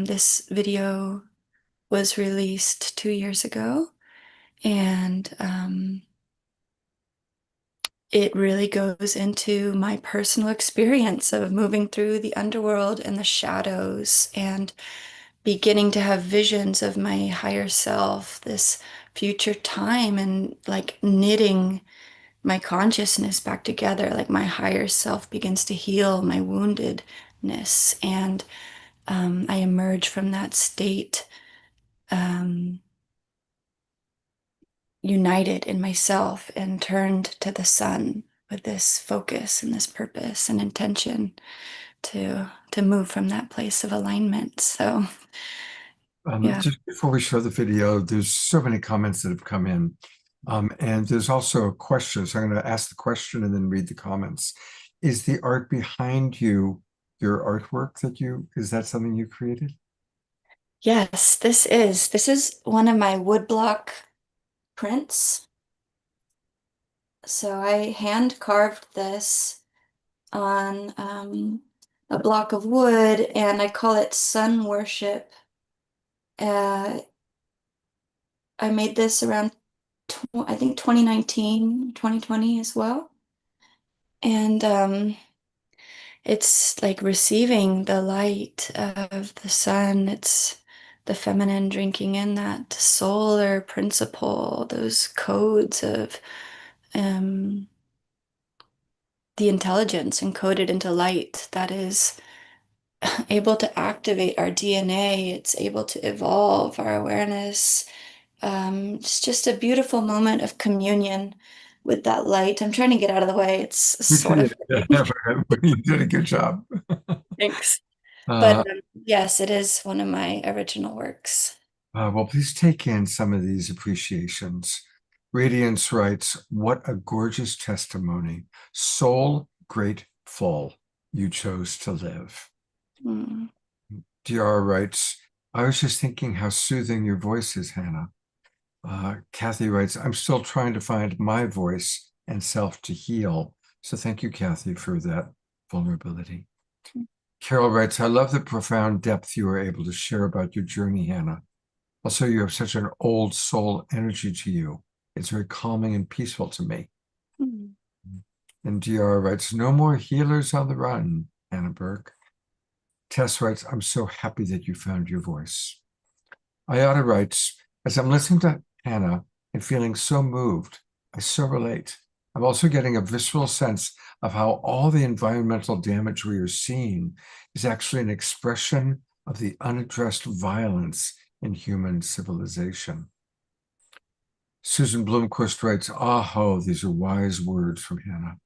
this video was released 2 years ago, and it really goes into my personal experience of moving through the underworld and the shadows and beginning to have visions of my higher self, this future time, and like knitting my consciousness back together. Like my higher self begins to heal my woundedness, and I emerge from that state united in myself and turned to the sun with this focus and this purpose and intention to move from that place of alignment. So yeah. Just before we show the video, there's so many comments that have come in. And there's also a question. So I'm going to ask the question and then read the comments. Is the art behind you your artwork is that something you created? Yes, this is one of my woodblock prints. So I hand carved this on a block of wood, and I call it Sun Worship. I made this around I think 2019, 2020 as well. And it's like receiving the light of the sun. It's the feminine drinking in that solar principle, those codes of the intelligence encoded into light that is able to activate our DNA. It's able to evolve our awareness. It's just a beautiful moment of communion with that light. I'm trying to get out of the way. It's You sort of did. You did a good job. thanks. Uh, But yes, it is one of my original works. well, please take in some of these appreciations. Radiance writes, what a gorgeous testimony. Soul grateful you chose to live. Mm. DR writes, I was just thinking how soothing your voice is, Hannah. Kathy writes, I'm still trying to find my voice and self to heal. So thank you, Kathy, for that vulnerability. Carol writes, I love the profound depth you were able to share about your journey, Hannah. Also, you have such an old soul energy to you. It's very calming and peaceful to me. Mm. And DR writes, no more healers on the run, Hannah Burke. Tess writes, I'm so happy that you found your voice. Ayada writes, as I'm listening to Hannah and feeling so moved, I so relate. I'm also getting a visceral sense of how all the environmental damage we are seeing is actually an expression of the unaddressed violence in human civilization. Susan Blomquist writes, "Aho, these are wise words from Hannah."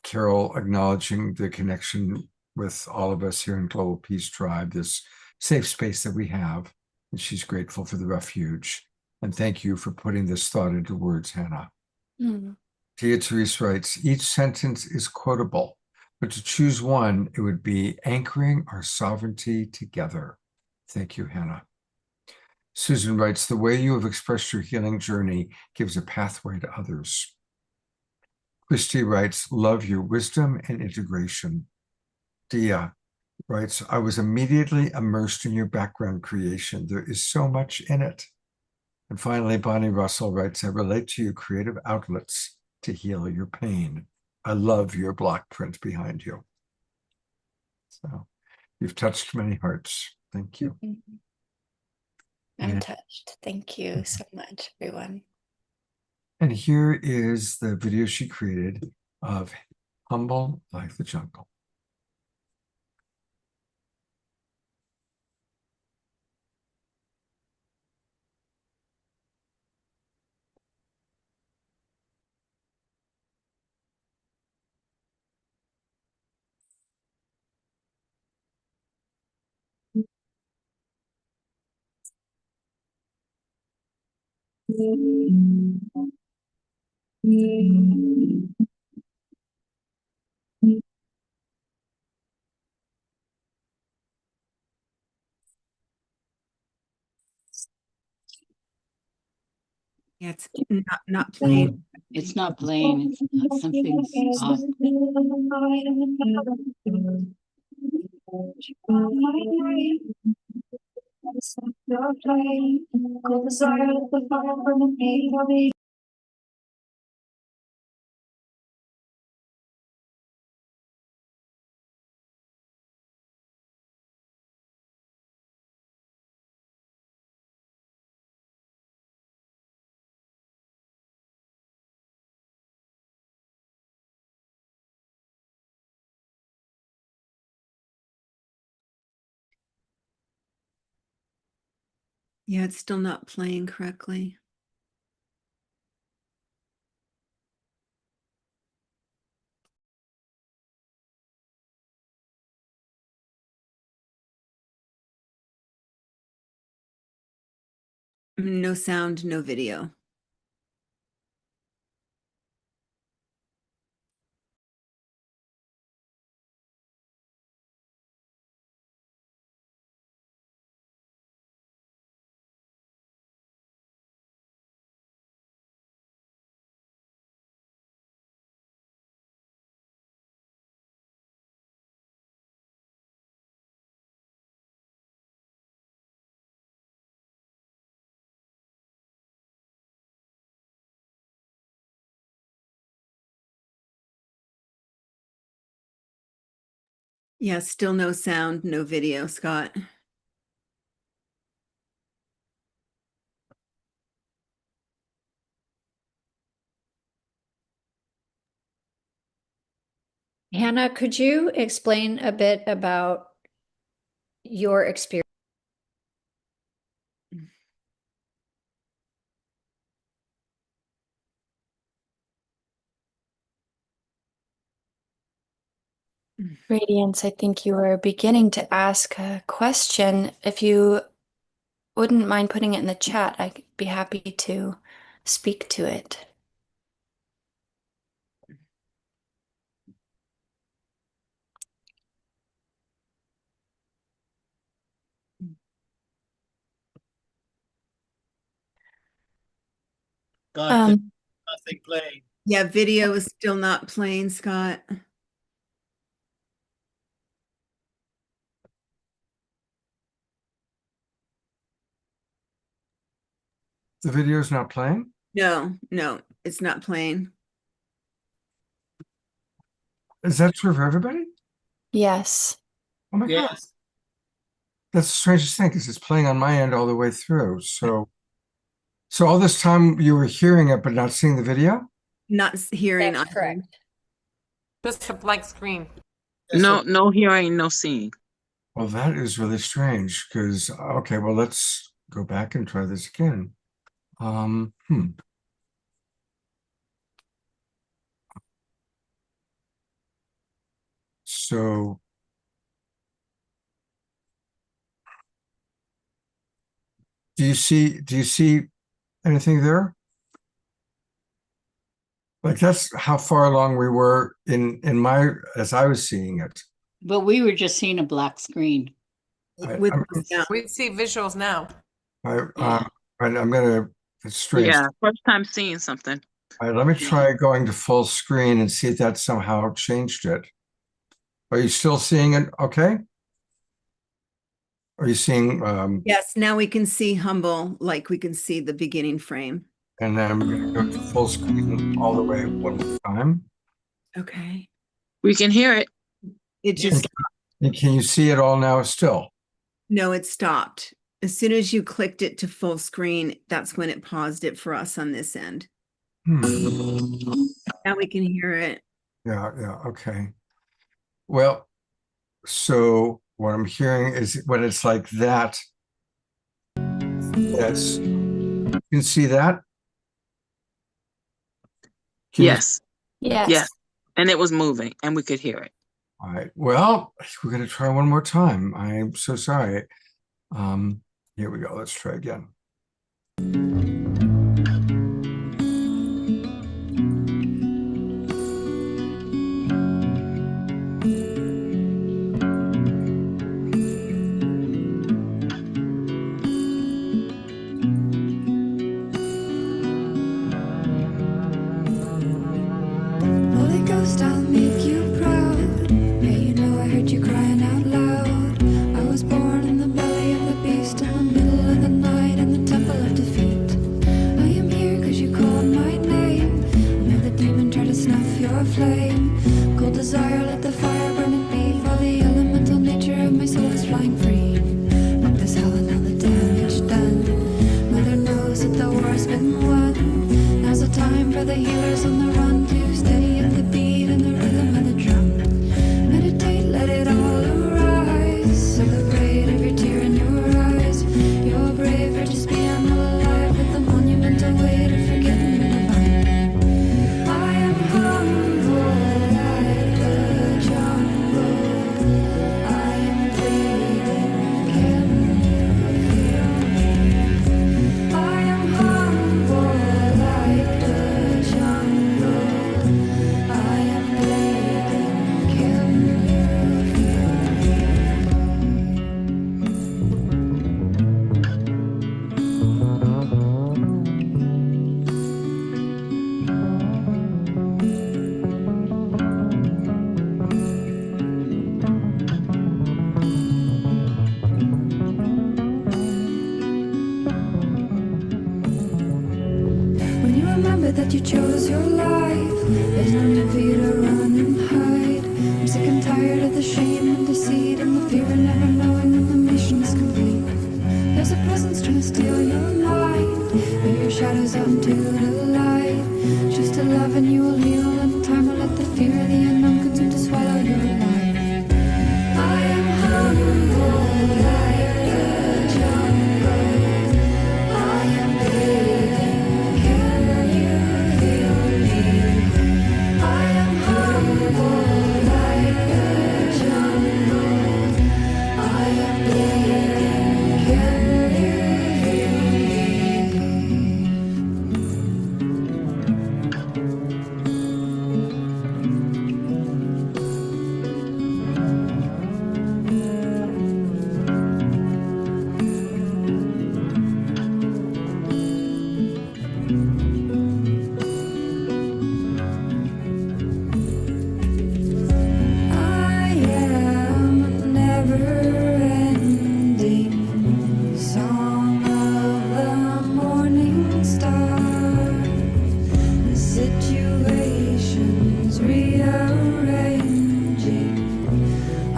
Carol acknowledging the connection with all of us here in Global Peace Tribe, this safe space that we have, and she's grateful for the refuge. And thank you for putting this thought into words, Hannah. Mm. Tia Therese writes, each sentence is quotable, but to choose one, it would be anchoring our sovereignty together. Thank you, Hannah. Susan writes, the way you have expressed your healing journey gives a pathway to others. Christy writes, love your wisdom and integration. Dia writes, I was immediately immersed in your background creation. There is so much in it. And finally, Bonnie Russell writes, I relate to your creative outlets to heal your pain. I love your block print behind you. So you've touched many hearts. Thank you. I'm touched. Thank you so much, everyone. And here is the video she created of Humble Like the Jungle. Yeah, it's not plain. It's not plain. It's not something's off. Yeah, it's still not playing correctly. No sound, no video. Yeah, still no sound, no video, Scott. Hannah, could you explain a bit about your experience? Radiance, I think you were beginning to ask a question. If you wouldn't mind putting it in the chat, I'd be happy to speak to it. God, nothing playing. Yeah, video is still not playing, Scott. The video is not playing? No, it's not playing. Is that true for everybody? Yes. Oh my God. Yes. That's the strangest thing because it's playing on my end all the way through. So all this time you were hearing it but not seeing the video? Not hearing. That's correct. Just a blank screen. No hearing, no seeing. Well, that is really strange because, okay, well, let's go back and try this again. So do you see anything there? Like that's how far along we were in my, as I was seeing it. But we were just seeing a black screen. With no sound. We see visuals now. I'm gonna, it's strange. Yeah, first time seeing something. All right, let me try going to full screen and see if that somehow changed it. Are you still seeing it okay? Are you seeing, Yes, now we can see Humble, like we can see the beginning frame. and then I'm gonna go to full screen all the way one more time. Okay. We can hear it. It just, And can you see it all now still? no, it stopped. As soon as you clicked it to full screen, that's when it paused it for us on this end. Hmm. Now we can hear it. Yeah, okay. Well, so what I'm hearing is when it's like that, yes, you can see that? Can you- Yes. Yes. Yes. And it was moving and we could hear it. All right, well, we're gonna try one more time. I'm so sorry. Here we go, let's try again. Holy Ghost, I'll make you proud. Yeah, you know I heard you crying out loud. I was born in the belly of the beast in the middle of the night in the temple of defeat.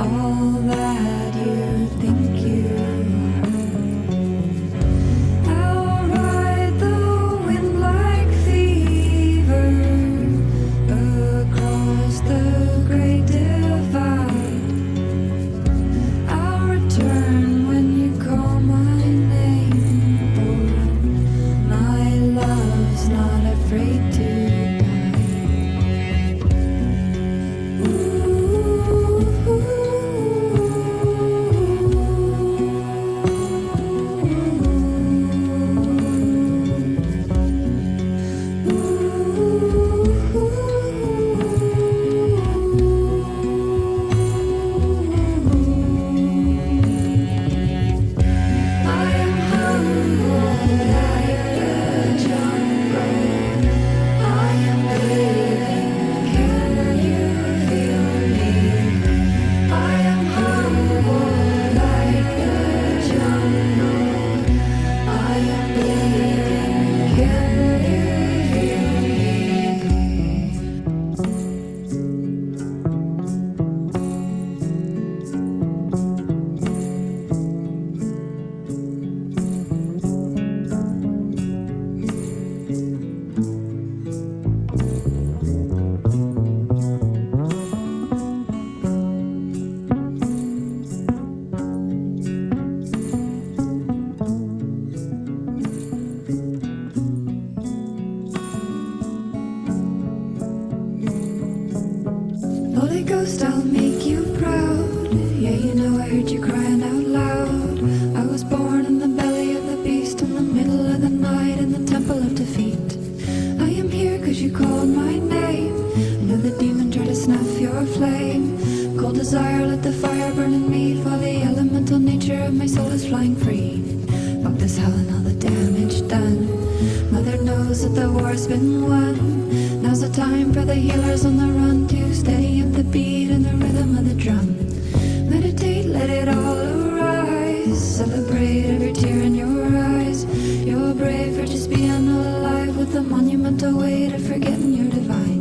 all that you think you are. I'll ride the wind like fever across the great divide. I'll return when you call my name, for my love's not afraid to Holy Ghost, I'll make you proud. Yeah, you know I heard you crying out loud. I was born in the belly of the beast, in the middle of the night, in the temple of defeat. I am here cause you called my name. I know the demon tried to snuff your flame. Cold desire, let the fire burn in me, for the elemental nature of my soul is flying free. Fuck this hell and all the damage done. Mother knows that the war's been won. Now's the time for the healers on the run to steady up the beat and the rhythm of the drum. Meditate, let it all arise. Celebrate every tear in your eyes. You're brave for just being alive, with the monumental weight of forgetting you're divine.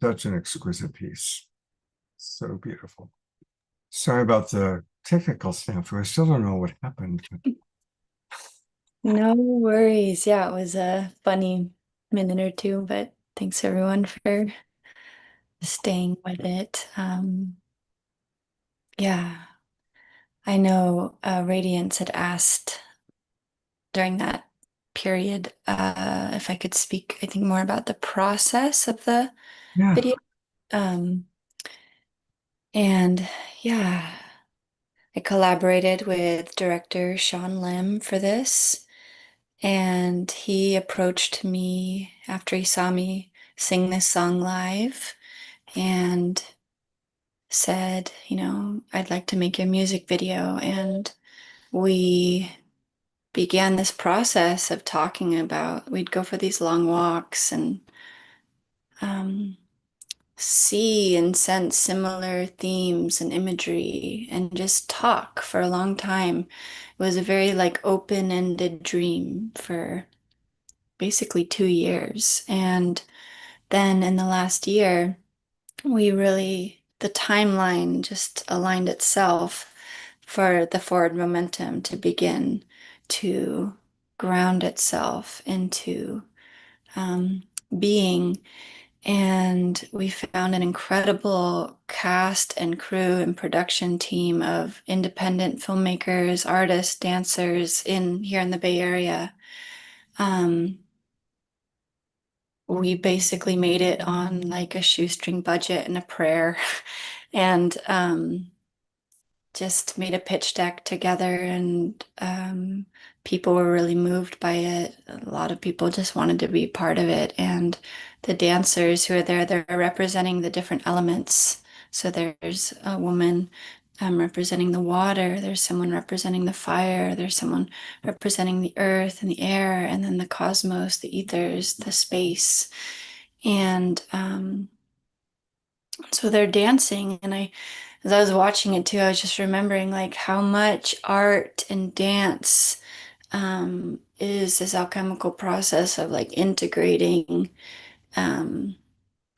Such an exquisite piece. So beautiful. Sorry about the technical snafu. I still don't know what happened. No worries. Yeah, it was a funny minute or two, but thanks everyone for staying with it. Yeah, I know Radiance had asked during that period if I could speak, I think, more about the process of the Yeah. video. And yeah, I collaborated with director Sean Lim for this, and he approached me after he saw me sing this song live and said, you know, I'd like to make a music video. And we began this process of talking about, we'd go for these long walks and see and sense similar themes and imagery and just talk for a long time. It was a very like open-ended dream for basically 2 years. And then in the last year, the timeline just aligned itself for the forward momentum to begin to ground itself into being. And we found an incredible cast and crew and production team of independent filmmakers, artists, dancers here in the Bay Area. We basically made it on like a shoestring budget and a prayer and just made a pitch deck together, and people were really moved by it. A lot of people just wanted to be part of it, and the dancers who are there, they're representing the different elements. So there's a woman representing the water, there's someone representing the fire, there's someone representing the earth and the air, and then the cosmos, the ethers, the space. And so they're dancing, and as I was watching it too, I was just remembering like how much art and dance is this alchemical process of like integrating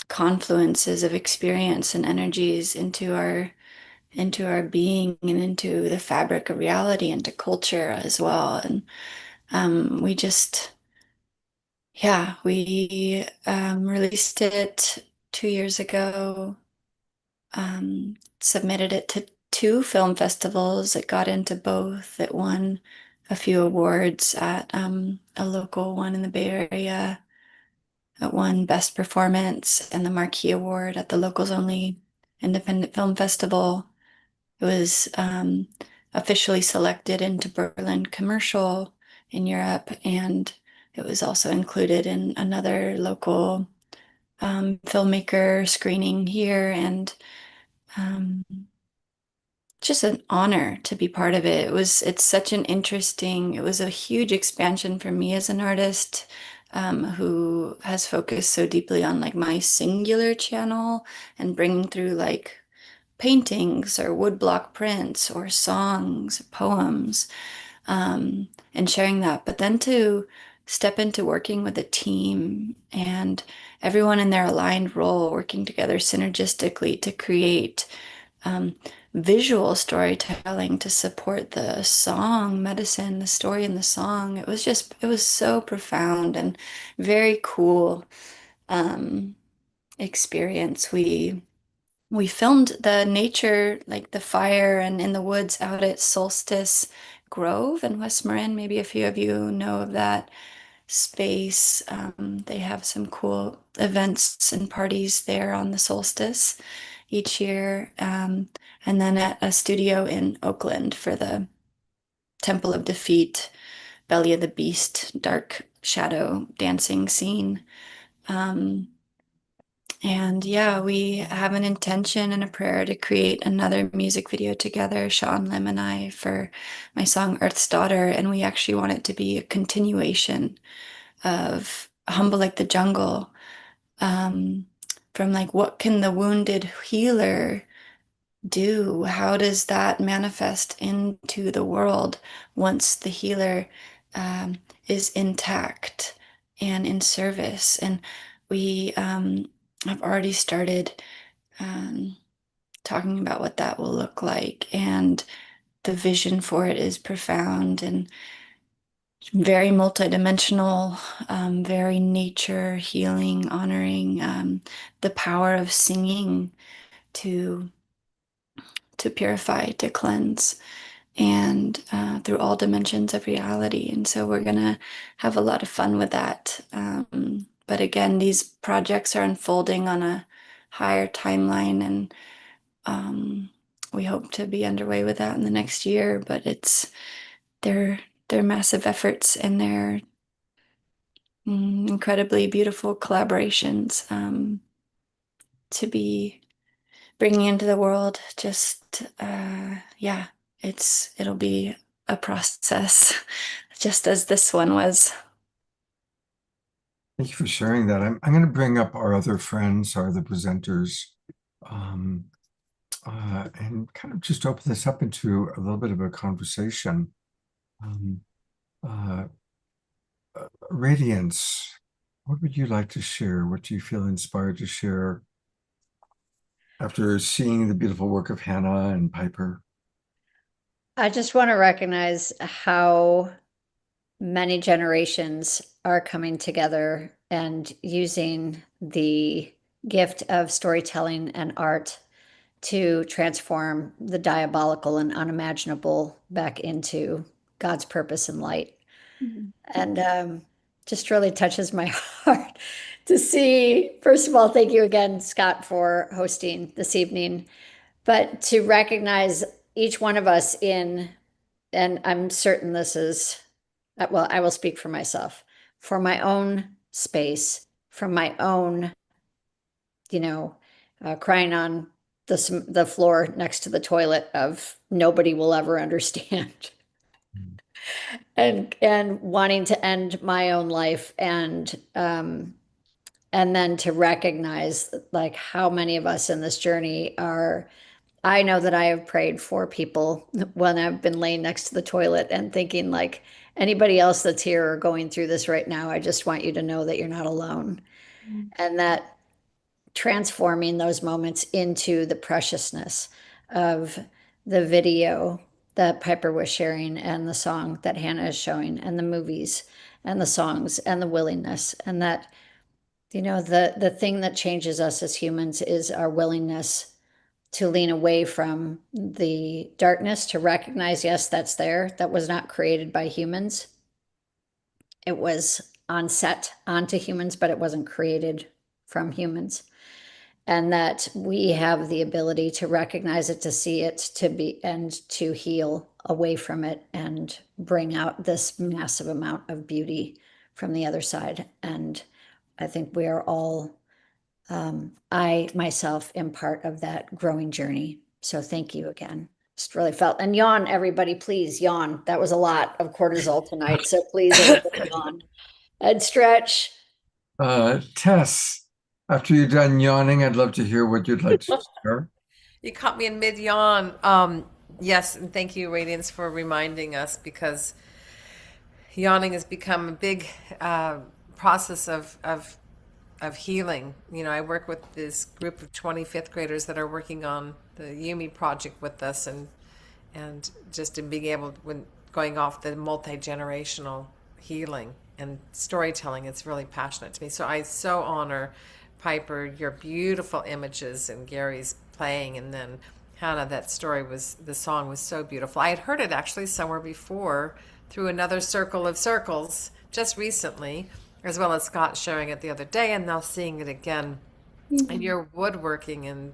confluences of experience and energies into our being and into the fabric of reality, into culture as well. And we just, yeah, we released it 2 years ago, submitted it to 2 film festivals. It got into both. It won a few awards at a local one in the Bay Area. It won Best Performance and the Marquee Award at the Locals Only Independent Film Festival. It was officially selected into Berlin Commercial in Europe, and it was also included in another local filmmaker screening here. And just an honor to be part of it. It's such an interesting, it was a huge expansion for me as an artist who has focused so deeply on like my singular channel and bringing through like paintings or woodblock prints or songs, poems, and sharing that. But then to step into working with a team and everyone in their aligned role, working together synergistically to create visual storytelling to support the song, medicine, the story in the song. It was so profound and very cool experience. We filmed the nature, like the fire and in the woods out at Solstice Grove in West Marin. Maybe a few of you know of that space. They have some cool events and parties there on the solstice each year. And then at a studio in Oakland for the Temple of Defeat, Belly of the Beast, dark shadow dancing scene. And yeah, we have an intention and a prayer to create another music video together, Sean Lim and I, for my song Earth's Daughter. And we actually want it to be a continuation of Humble Like the Jungle, from like, what can the wounded healer do? How does that manifest into the world once the healer is intact and in service? And we I've already started talking about what that will look like, and the vision for it is profound and very multidimensional, very nature healing, honoring the power of singing to purify, to cleanse, and through all dimensions of reality. And so we're gonna have a lot of fun with that. But again, these projects are unfolding on a higher timeline, and we hope to be underway with that in the next year. But they're massive efforts, and they're incredibly beautiful collaborations to be bringing into the world. Just yeah, it'll be a process, just as this one was. Thank you for sharing that. I'm going to bring up our other friends, our other presenters, and kind of just open this up into a little bit of a conversation. Radiance, what would you like to share? What do you feel inspired to share after seeing the beautiful work of Hannah and Piper? I just want to recognize how many generations are coming together and using the gift of storytelling and art to transform the diabolical and unimaginable back into God's purpose and light. And just really touches my heart to see, first of all, thank you again, Scott, for hosting this evening, but to recognize each one of us in, and I'm certain this is, well, I will speak for myself, for my own space, from my own, crying on the floor next to the toilet of nobody will ever understand. And wanting to end my own life and then to recognize like how many of us in this journey are. I know that I have prayed for people when I've been laying next to the toilet and thinking like anybody else that's here or going through this right now, I just want you to know that you're not alone. And that transforming those moments into the preciousness of the video that Piper was sharing and the song that Hannah is showing and the movies and the songs and the willingness, and that, the thing that changes us as humans is our willingness to lean away from the darkness, to recognize, yes, that's there. That was not created by humans. It was on set onto humans, but it wasn't created from humans. And that we have the ability to recognize it, to see it, to be, and to heal away from it and bring out this massive amount of beauty from the other side. And I think we are all, I myself am part of that growing journey. So thank you again. Just really felt, and yawn, everybody, please yawn. That was a lot of cortisol tonight. So please everybody yawn and stretch. Tess, after you're done yawning, I'd love to hear what you'd like to share. You caught me in mid yawn. Yes, and thank you, Radiance, for reminding us, because yawning has become a big process of healing. I work with this group of 25th graders that are working on the Yumi project with us, and just in being able, when going off the multi-generational healing and storytelling, it's really passionate to me. So I so honor Piper, your beautiful images, and Gary's playing, and then Hannah, the song was so beautiful. I had heard it actually somewhere before through another circle of circles just recently, as well as Scott sharing it the other day, and now seeing it again in your woodworking. And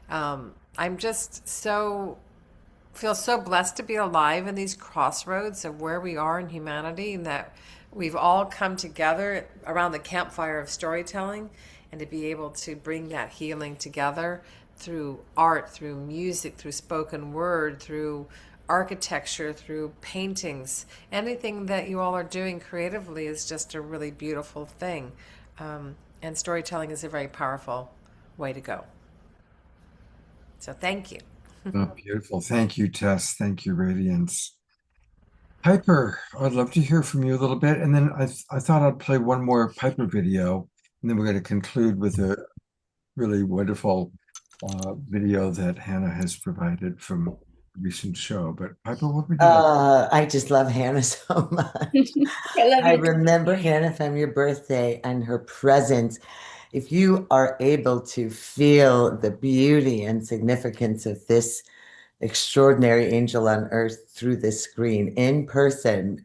I'm just feel so blessed to be alive in these crossroads of where we are in humanity, and that we've all come together around the campfire of storytelling, and to be able to bring that healing together through art, through music, through spoken word, through architecture, through paintings. Anything that you all are doing creatively is just a really beautiful thing. And storytelling is a very powerful way to go. So thank you. Oh, beautiful. Thank you, Tess. Thank you, Radiance. Piper, I'd love to hear from you a little bit. And then I thought I'd play one more Piper video, and then we're going to conclude with a really wonderful video that Hannah has provided from a recent show. But Piper, what would you like? I just love Hannah so much. I remember Hannah from your birthday and her presence. If you are able to feel the beauty and significance of this extraordinary angel on earth through this screen in person,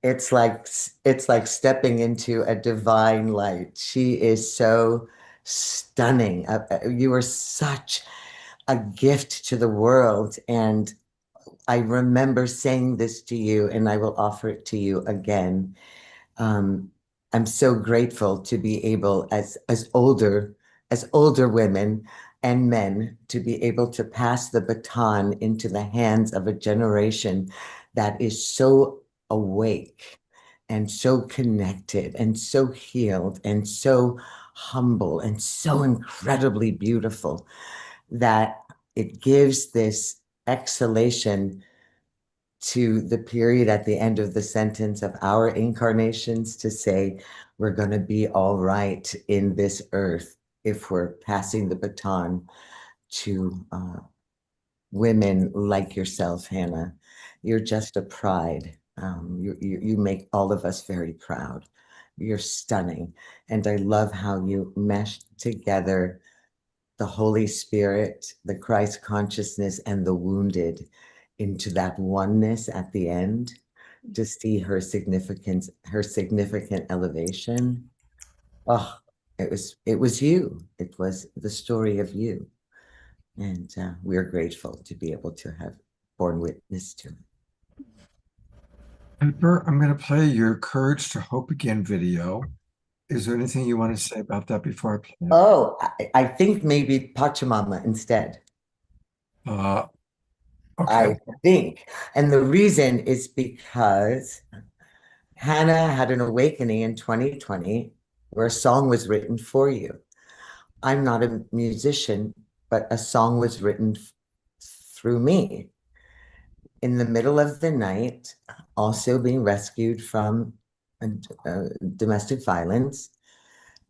it's like stepping into a divine light. She is so stunning. You are such a gift to the world. And I remember saying this to you, and I will offer it to you again. I'm so grateful to be able, as older women and men, to be able to pass the baton into the hands of a generation that is so awake and so connected and so healed and so humble and so incredibly beautiful that it gives this exhalation to the period at the end of the sentence of our incarnations to say, we're going to be all right in this earth if we're passing the baton to women like yourself, Hannah. You're just a pride. You make all of us very proud. You're stunning. And I love how you meshed together the Holy Spirit, the Christ consciousness, and the wounded into that oneness at the end to see her significant elevation. Oh, it was you. It was the story of you. And we're grateful to be able to have borne witness to it. Piper, I'm going to play your Courage to Hope Again video. Is there anything you want to say about that before I play it? Oh, I think maybe Pachamama instead. Okay. I think. And the reason is because Hannah had an awakening in 2020 where a song was written for you. I'm not a musician, but a song was written through me. In the middle of the night, also being rescued from domestic violence,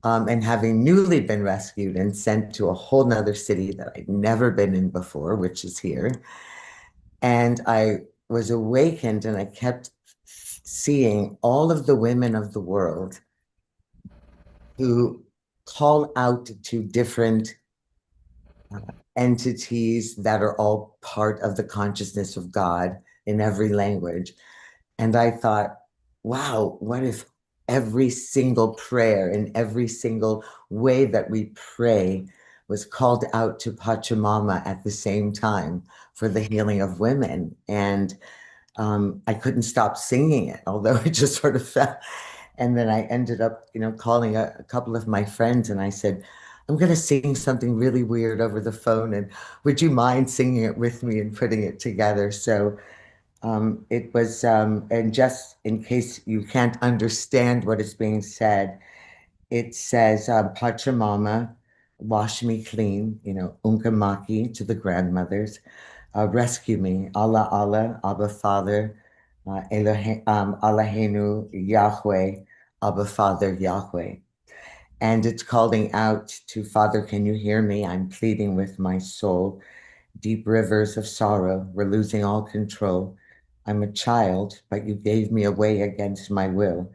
and having newly been rescued and sent to a whole nother city that I'd never been in before, which is here. And I was awakened and I kept seeing all of the women of the world who call out to different entities that are all part of the consciousness of God in every language. And I thought, wow, what if every single prayer and every single way that we pray was called out to Pachamama at the same time for the healing of women? And I couldn't stop singing it, although it just sort of fell. And then I ended up, calling a couple of my friends and I said, I'm going to sing something really weird over the phone. And would you mind singing it with me and putting it together? So it was, and just in case you can't understand what is being said, it says, Pachamama, wash me clean, Unkamaki to the grandmothers, rescue me, Allah, Allah, Abba Father, Eloheinu, Yahweh, Abba Father, Yahweh. And it's calling out to Father, can you hear me? I'm pleading with my soul. Deep rivers of sorrow, we're losing all control. I'm a child, but you gave me away against my will.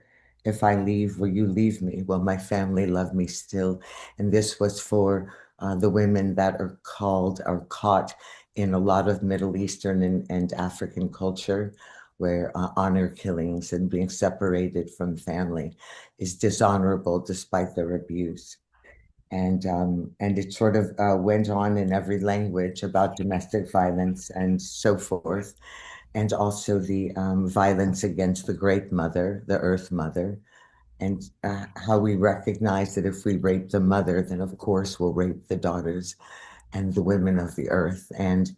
If I leave, will you leave me? Will my family love me still? And this was for the women that are caught in a lot of Middle Eastern and African culture, where honor killings and being separated from family is dishonorable despite their abuse. And it sort of went on in every language about domestic violence and so forth. And also the violence against the Great Mother, the Earth Mother, and how we recognize that if we rape the mother, then of course we'll rape the daughters and the women of the earth. And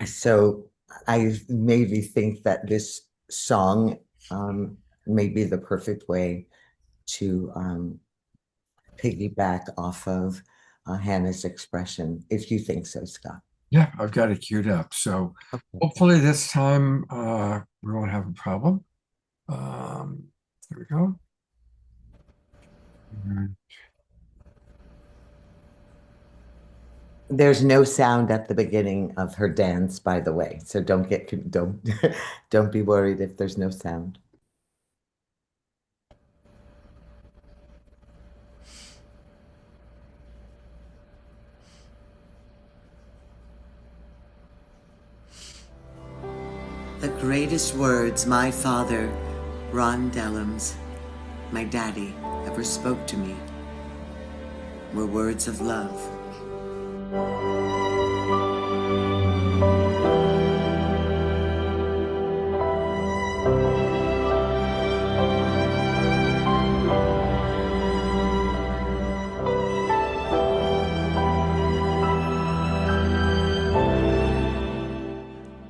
so I maybe think that this song may be the perfect way to piggyback off of Hannah's expression, if you think so, Scott. Yeah, I've got it queued up. So hopefully this time we won't have a problem. There we go. There's no sound at the beginning of her dance, by the way. So don't don't be worried if there's no sound. The greatest words my father, Ron Dellums, my daddy, ever spoke to me were words of love.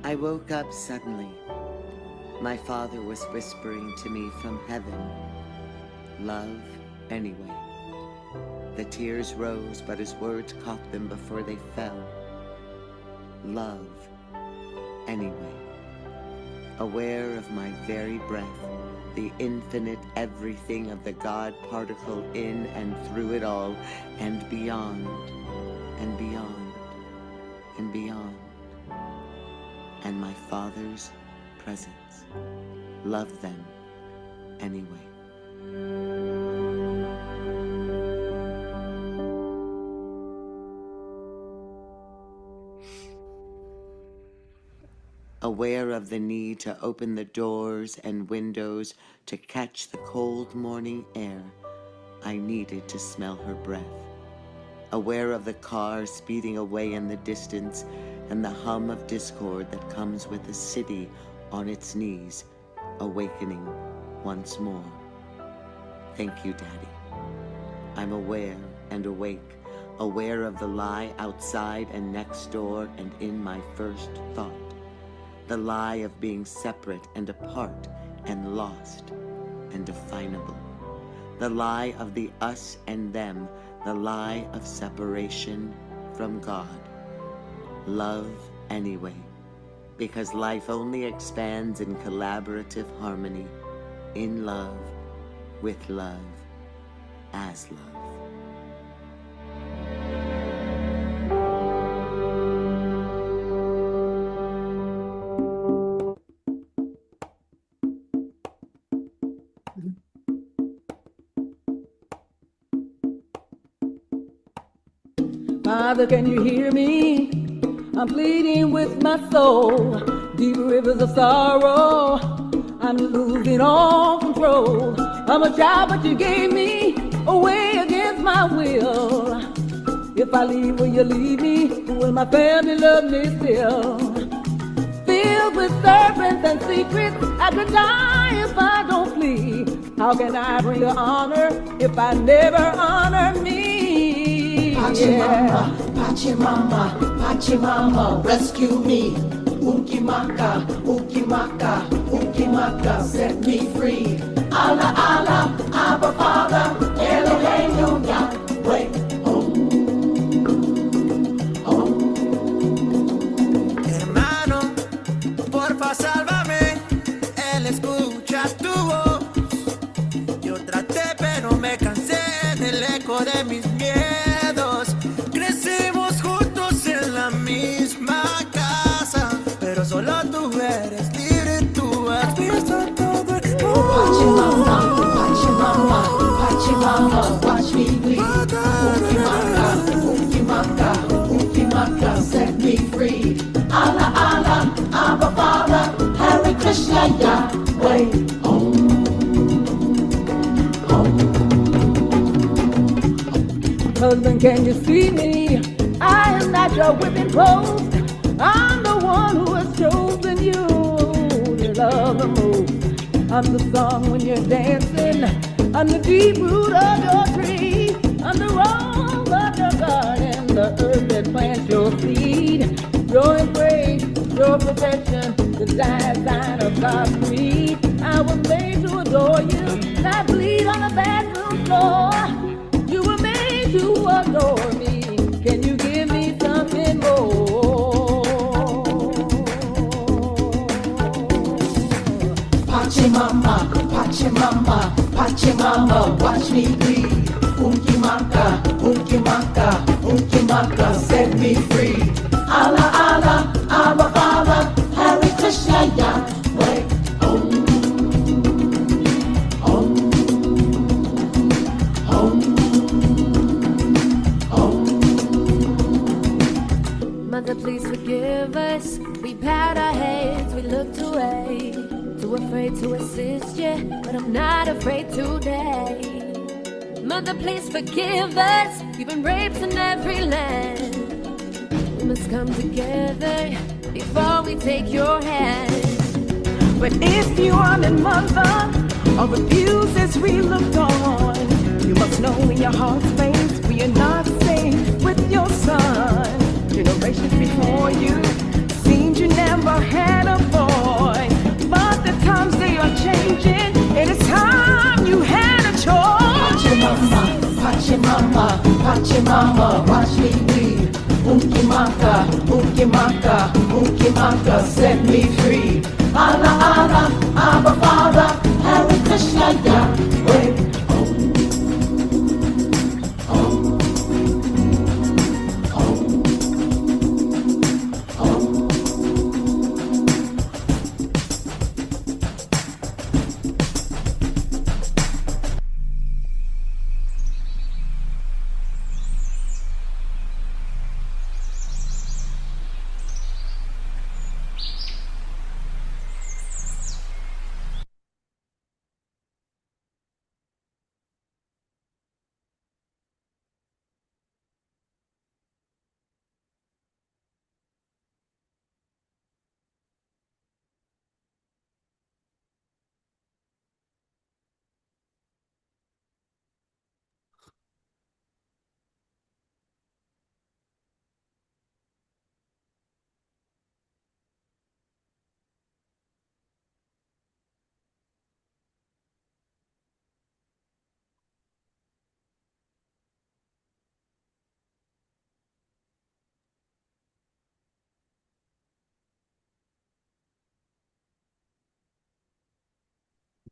I woke up suddenly. My father was whispering to me from heaven, love anyway. The tears rose, but his words caught them before they fell. Love anyway. Aware of my very breath, the infinite everything of the God particle in and through it all, and beyond, and beyond, and beyond. And my father's presence. Love them anyway. Aware of the need to open the doors and windows to catch the cold morning air, I needed to smell her breath. Aware of the car speeding away in the distance and the hum of discord that comes with the city on its knees, awakening once more. Thank you, Daddy. I'm aware and awake, aware of the lie outside and next door and in my first thought. The lie of being separate and apart and lost and definable. The lie of the us and them, the lie of separation from God. Love anyway, because life only expands in collaborative harmony, in love, with love, as love. Father, can you hear me? I'm pleading with my soul, deep rivers of sorrow. I'm losing all control. I'm a child, but you gave me away against my will. If I leave, will you leave me? Will my family love me still? Filled with serpents and secrets, I could die if I don't flee. How can I bring you honor if I never honor me? Pachimama, Pachimama, Pachimama, rescue me. Ukimaka, Ukimaka, Ukimaka, set me free. Allah, Allah, Abba Father, Elohim, Yahweh. Hermano, porfa, sálvame. Él escucha tu voz. Yo traté, pero me cansé del eco de mis miedos. Crecimos juntos en la misma casa, pero solo tú eres libre, tú has visto todo el mundo. Pachimama, Pachimama, Pachimama, watch me bleed. Ukimaka, Ukimaka, Ukimaka, set me free. Allah, Allah, Abba Father, Hare Krishna, Yahweh. Husband, can you see me? I am not your whipping post. I'm the one who has chosen you to love the most. I'm the song when you're dancing. I'm the deep root of your tree. I'm the rose of your garden, the earth that plants your seed. Your embrace, your protection, the design of God's creed. I was made to adore you, not bleed on the bathroom floor. You were made to adore me. Can you give me something more? Pachimama, Pachimama, Pachimama, watch me bleed. Ukimaka, Ukimaka, Ukimaka, set me free. Allah, Allah, Abba Father, Hare Krishna, Yahweh. Mother, please forgive us. We bowed our heads, we looked away. Too afraid to assist you, but I'm not afraid today. Mother, please forgive us. We've been raped in every land. We must come together before we take your hand. But if you are the mother or refuses we looked on, you must know in your heart's space we are not safe with your son. Generations before you seemed you never had a boy, but the time Pachimama, watch me bleed. Unki Maka, set me free. Allah, Allah, Abba Father, Hare Krishna, Yahweh.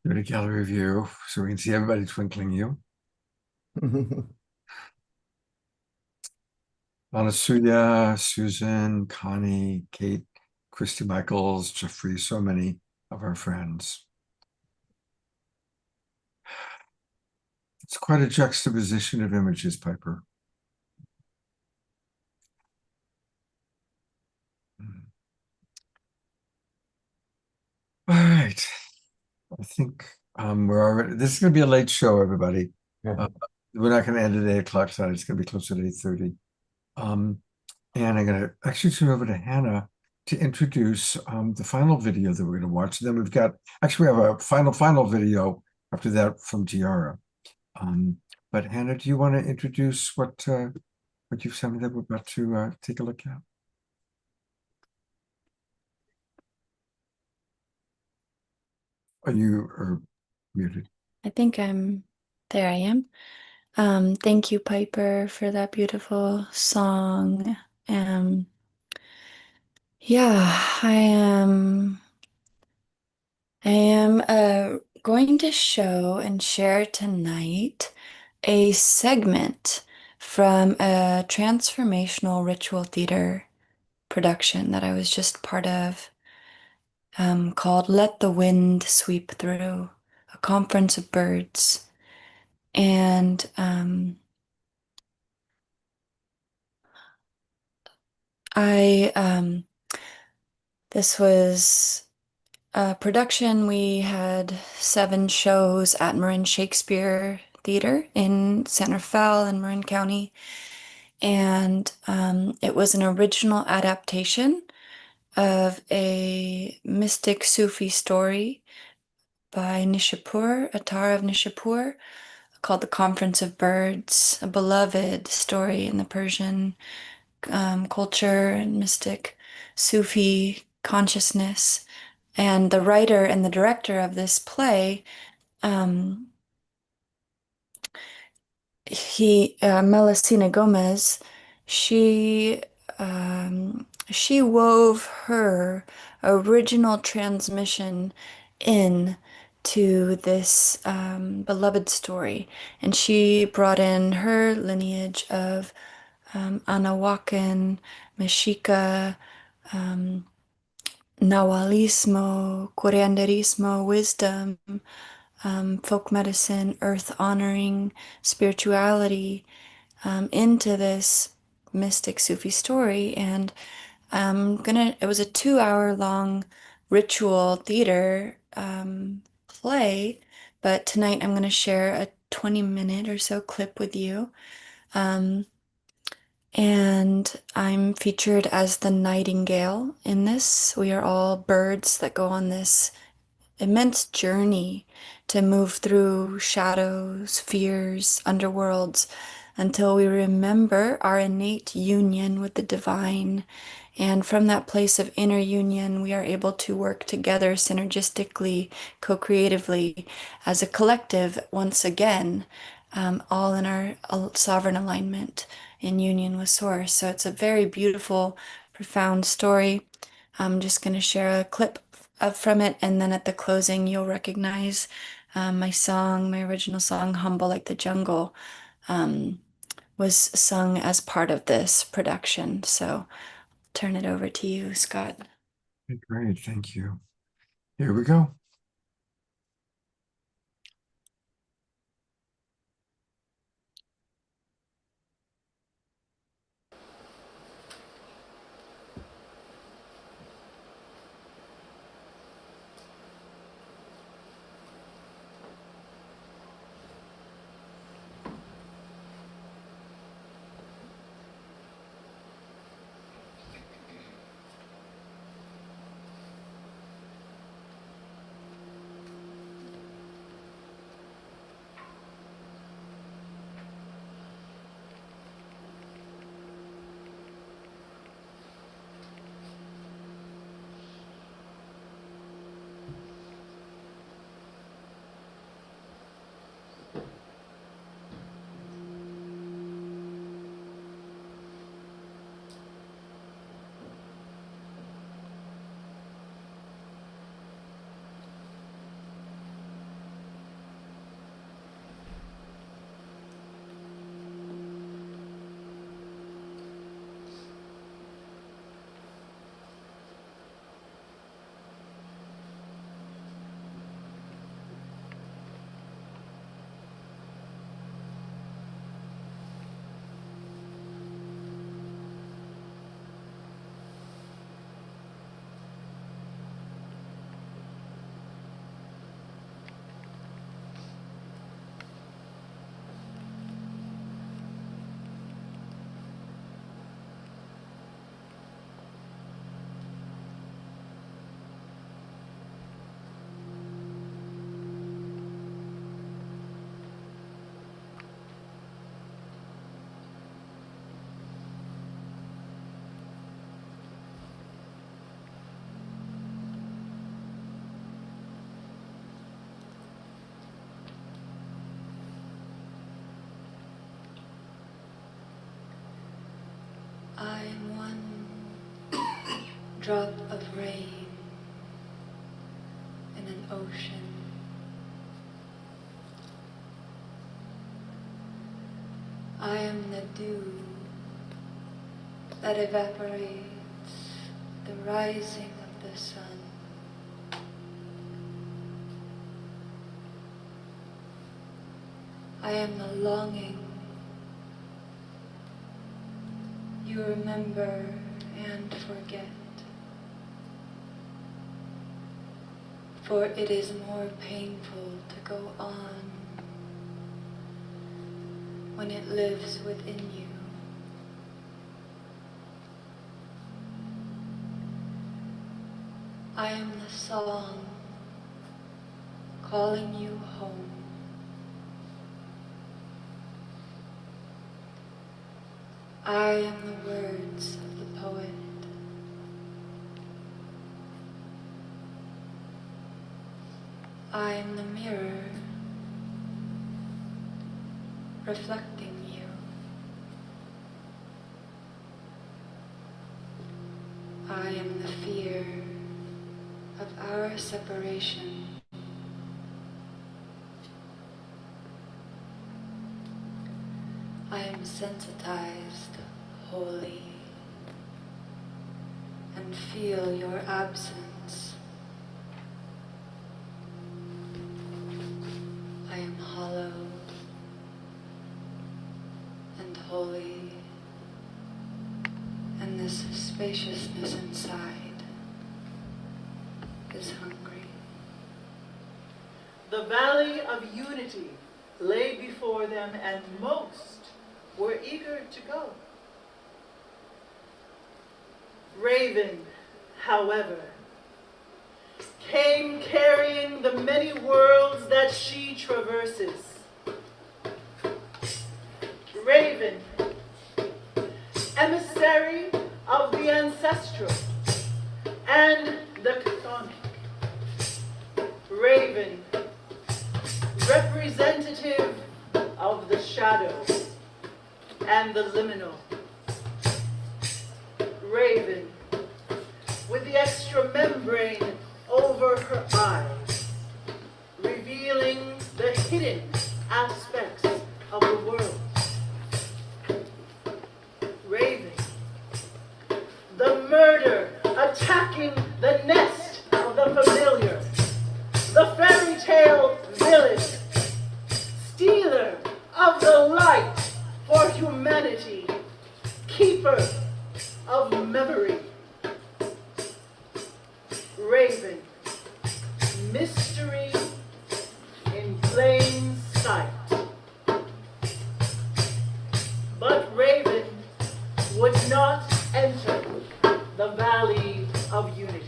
Do a gallery view so we can see everybody twinkling you. Anasuya, Susan, Connie, Kate, Christy Michaels, Jeffrey, so many of our friends. It's quite a juxtaposition of images, Piper. All right. I think we're already, this is going to be a late show, everybody. We're not going to end at 8 o'clock tonight. It's going to be closer to 8:30. And I'm going to actually turn over to Hannah to introduce the final video that we're going to watch. And then we've got, actually we have a final video after that from Tiara. But Hannah, do you want to introduce what you've sent me that we're about to take a look at? Are muted? I think there I am. Thank you, Piper, for that beautiful song. Yeah, I am going to show and share tonight a segment from a transformational ritual theater production that I was just part of, called Let the Wind Sweep Through, a conference of birds. And this was a production. We had 7 shows at Marin Shakespeare Theater in San Rafael in Marin County. And it was an original adaptation of a mystic Sufi story by Nishapur, Attar of Nishapur, called The Conference of Birds, a beloved story in the Persian culture and mystic Sufi consciousness. And the writer and the director of this play, Melisina Gomez, she wove her original transmission in to this beloved story, and she brought in her lineage of Anahuacan, Mexica, Nahualismo, curanderismo, wisdom, folk medicine, earth honoring, spirituality, into this mystic Sufi story. And it was a 2-hour long ritual theater play, but tonight I'm going to share a 20-minute or so clip with you. And I'm featured as the nightingale in this. We are all birds that go on this immense journey to move through shadows, fears, underworlds, until we remember our innate union with the divine. And from that place of inner union, we are able to work together synergistically, co-creatively, as a collective once again, all in our sovereign alignment in union with Source. So it's a very beautiful, profound story. I'm just going to share a clip from it, and then at the closing, you'll recognize my song, my original song, Humble Like the Jungle, was sung as part of this production. So turn it over to you, Scott. Great, thank you. Here we go. I'm one drop of rain in an ocean. I am the dew that evaporates the rising of the sun. I am the longing you remember and forget. For it is more painful to go on when it lives within you. I am the song calling you home. I am the words of the poet. I am the mirror reflecting you. I am the fear of our separation. I am sensitized wholly and feel your absence. I am hollow and holy, and this spaciousness inside is hungry. The valley of unity lay before them, and most were eager to go. Raven, however, came carrying the many worlds that she traverses. Raven, emissary of the ancestral and the chthonic. Raven, representative of the shadows and the liminal. Raven, with the extra membrane over her eyes, revealing the hidden aspects of the world. Raven, the murder attacking the nest of the familiar, the fairy tale villain, stealer of the light for humanity, keeper of memory. Raven, mystery in plain sight. But Raven would not enter the Valley of Unity.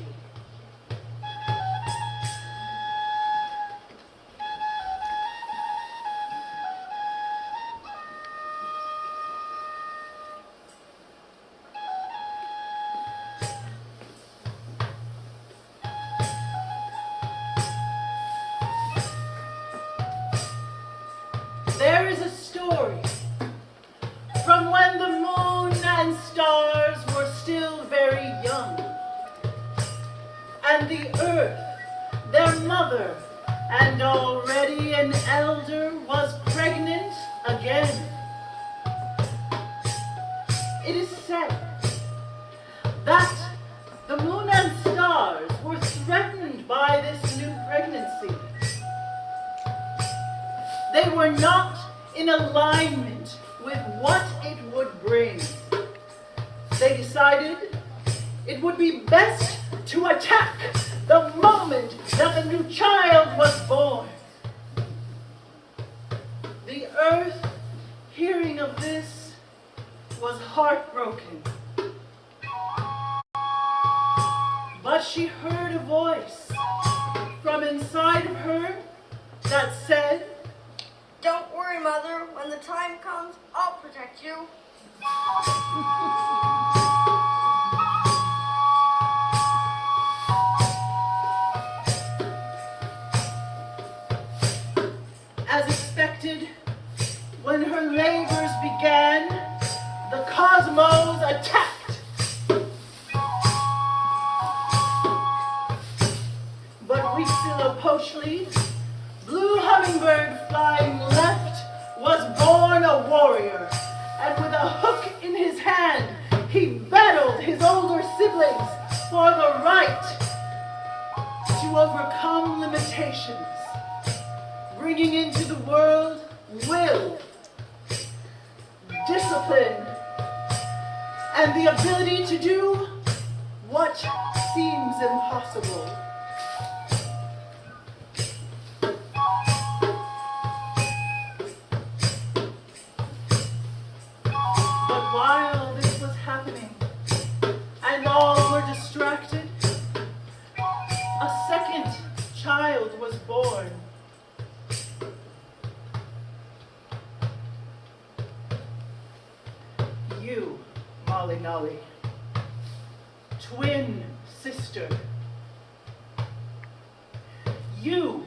There is a story from when the moon and stars were still very young, and the earth, their mother, and already an elder, was pregnant again. It is said that the moon and stars were threatened by this new pregnancy. They were not in alignment with what it would bring. They decided it would be best to attack the moment that the new child was born. The earth, hearing of this, was heartbroken. But she heard a voice from inside of her that said, Don't worry, Mother. When the time comes, I'll protect you. As expected, when her labors began, the cosmos attacked. But Huitzilopochtli, blue hummingbird flying left, was born a warrior, and with a hook in his hand, he battled his older siblings for the right to overcome limitations, bringing into the world will, discipline, and the ability to do what seems impossible. But while this was happening, and all were distracted, a second child was born. You, Molly Nolly, twin sister. You,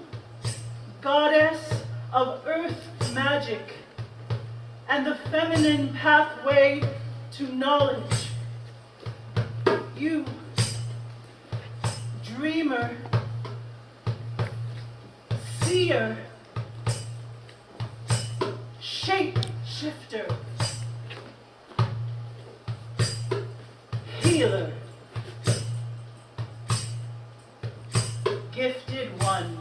goddess of earth magic and the feminine pathway to knowledge. You, dreamer, seer, shape-shifter, healer, gifted one.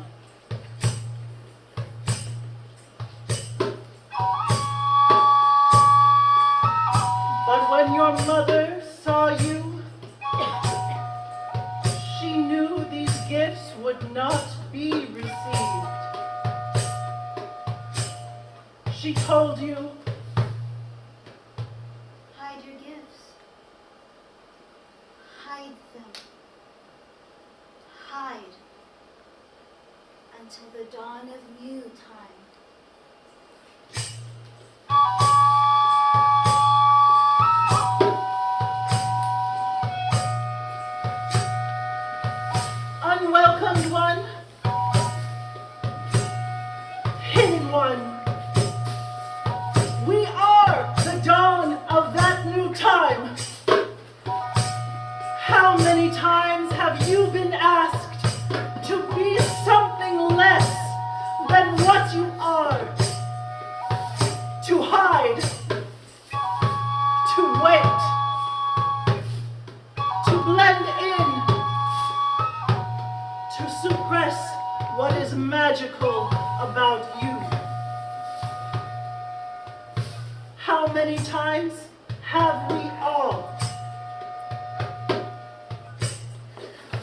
But when your mother saw you, she knew these gifts would not be received. She told you, Hide your gifts. Hide them. Hide until the dawn of new time. unwelcomed one, hidden one, you've been asked to be something less than what you are, to hide, to wait, to blend in, to suppress what is magical about you. How many times have we all?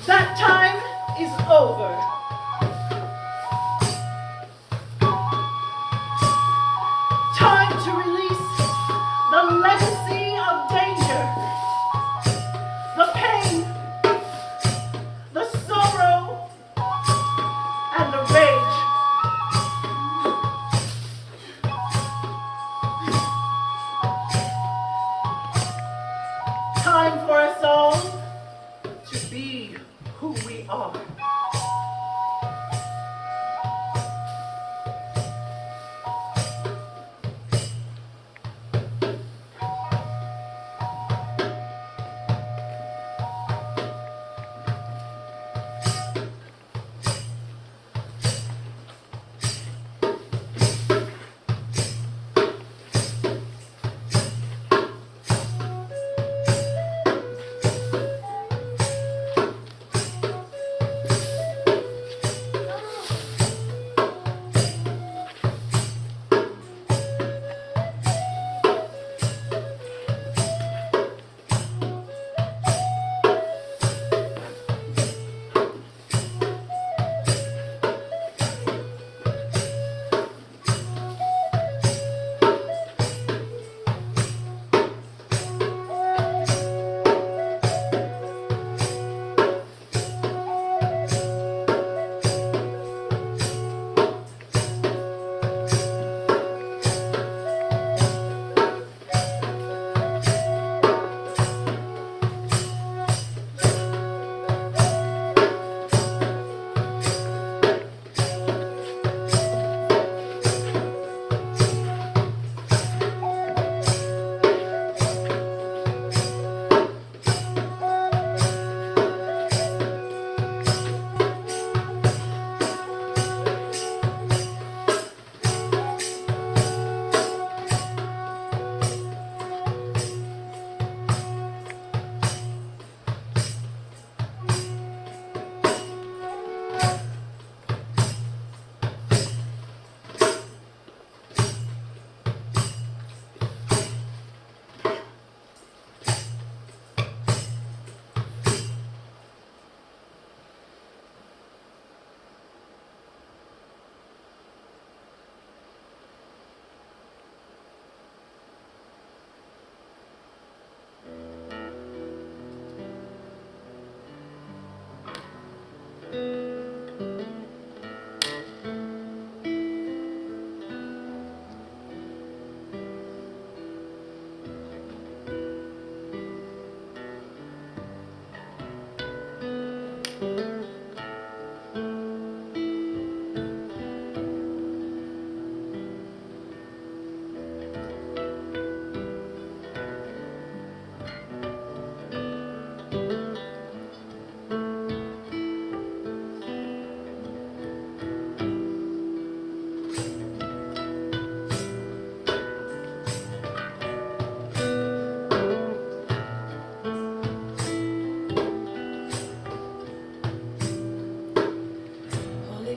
That time is over. Time to release the legacy of danger, the pain, the sorrow, and the rage. Time for us all to be who we are.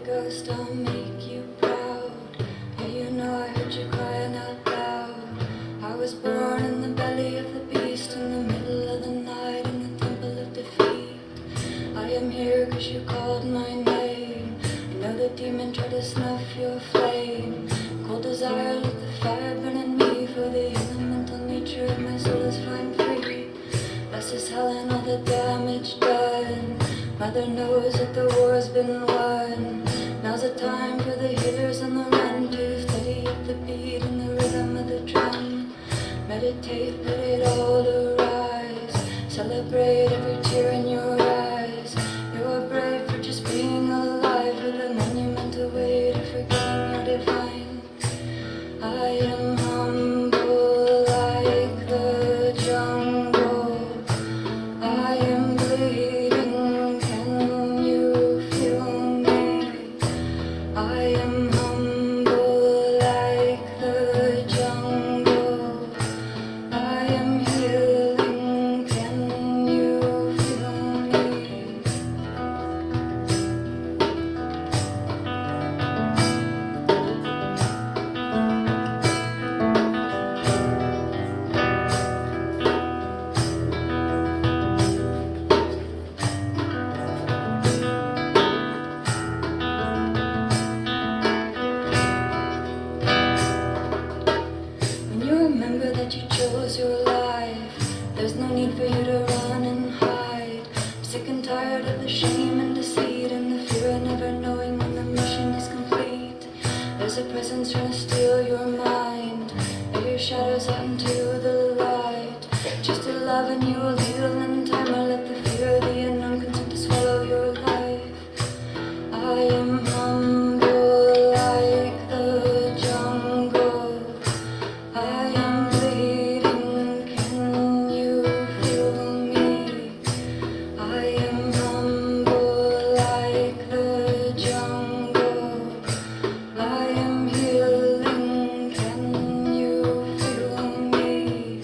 Ghost, I'll make you proud. Yeah, you know I heard you crying out loud. I was born in the belly of the beast, in the middle of the night, in the temple of defeat. I am here cause you called my name. I know the demon tried to snuff your flame. Cold desire, let the fire burn in me, for the elemental nature of my soul is flying free. Blessed is hell and all the damage done. Mother knows that the war's been won. Now's the time for the healers on the run to steady up the beat and the rhythm of the drum. Meditate, let it all arise. Celebrate every tear in your eyes. You are brave for just being alive, with a monumental way to forgetting your divine. I am humble like the jungle. I am bleeding. presence trying to steal your mind. Lay your shadows out into the light. Just to love and you will heal in time. I let the fear of the unknown consent to swallow your life. I am humble like the jungle. I am bleeding, can you feel me? I am humble like the jungle. I am healing, can you feel me?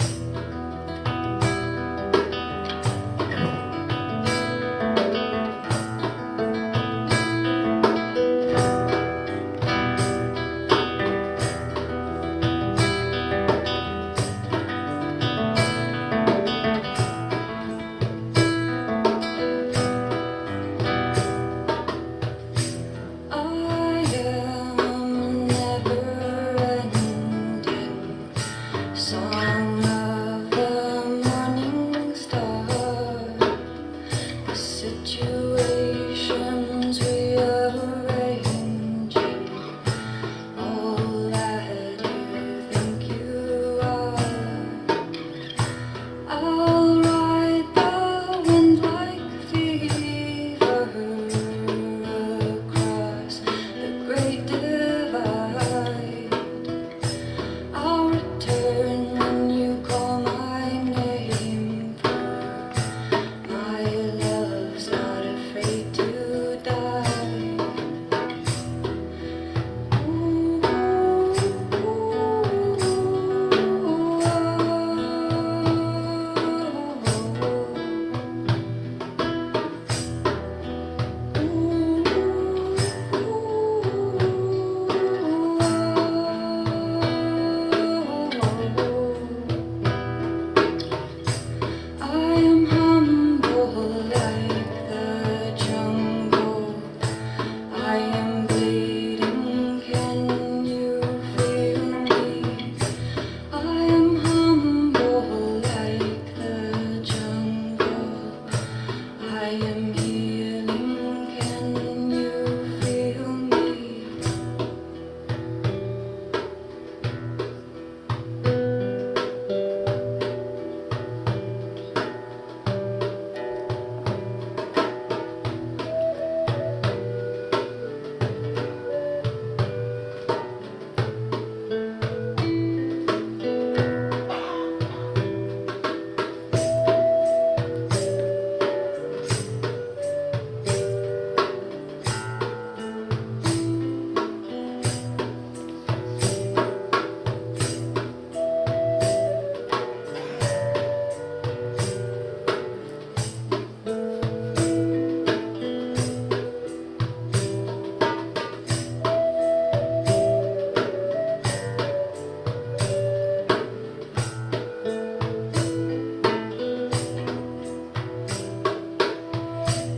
I am never-ending song of the morning star. The situations rearranging all that you think you are. I'll ride the wind like fever across the great divide. I'll return when you call my name, for my love's not afraid to die. I am humble like the jungle. I am bleeding, can you feel me? I am humble like the jungle. I am healing, can you feel me?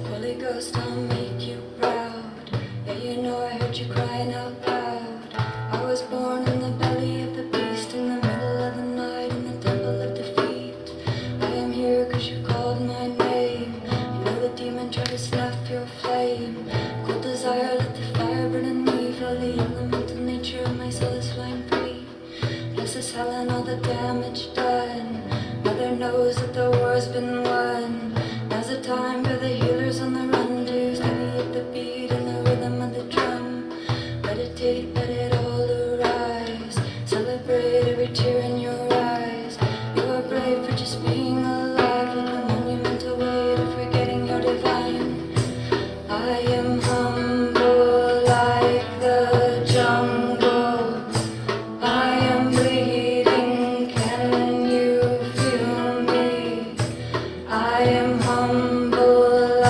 Holy Ghost, I'll make you proud. Yeah, you know I heard you crying out loud. I was born in the belly of the beast, in the middle of the night, in the temple of defeat. I am here cause you called my name. You know the demon tried to snuff your flame. Cold desire, let the fire burn in me. Feel the elemental nature of my soul is flying free. Bless this hell and all the damage done. Mother knows that the war's been won. Now's the time for the healers on the run to steady up the beat and the rhythm of the drum. Meditate, let it all arise. Celebrate every tear in your eyes. You are brave for just being alive, with the monumental weight of forgetting you're divine. I am humble like the jungle. I am bleeding, can you feel me? I am humble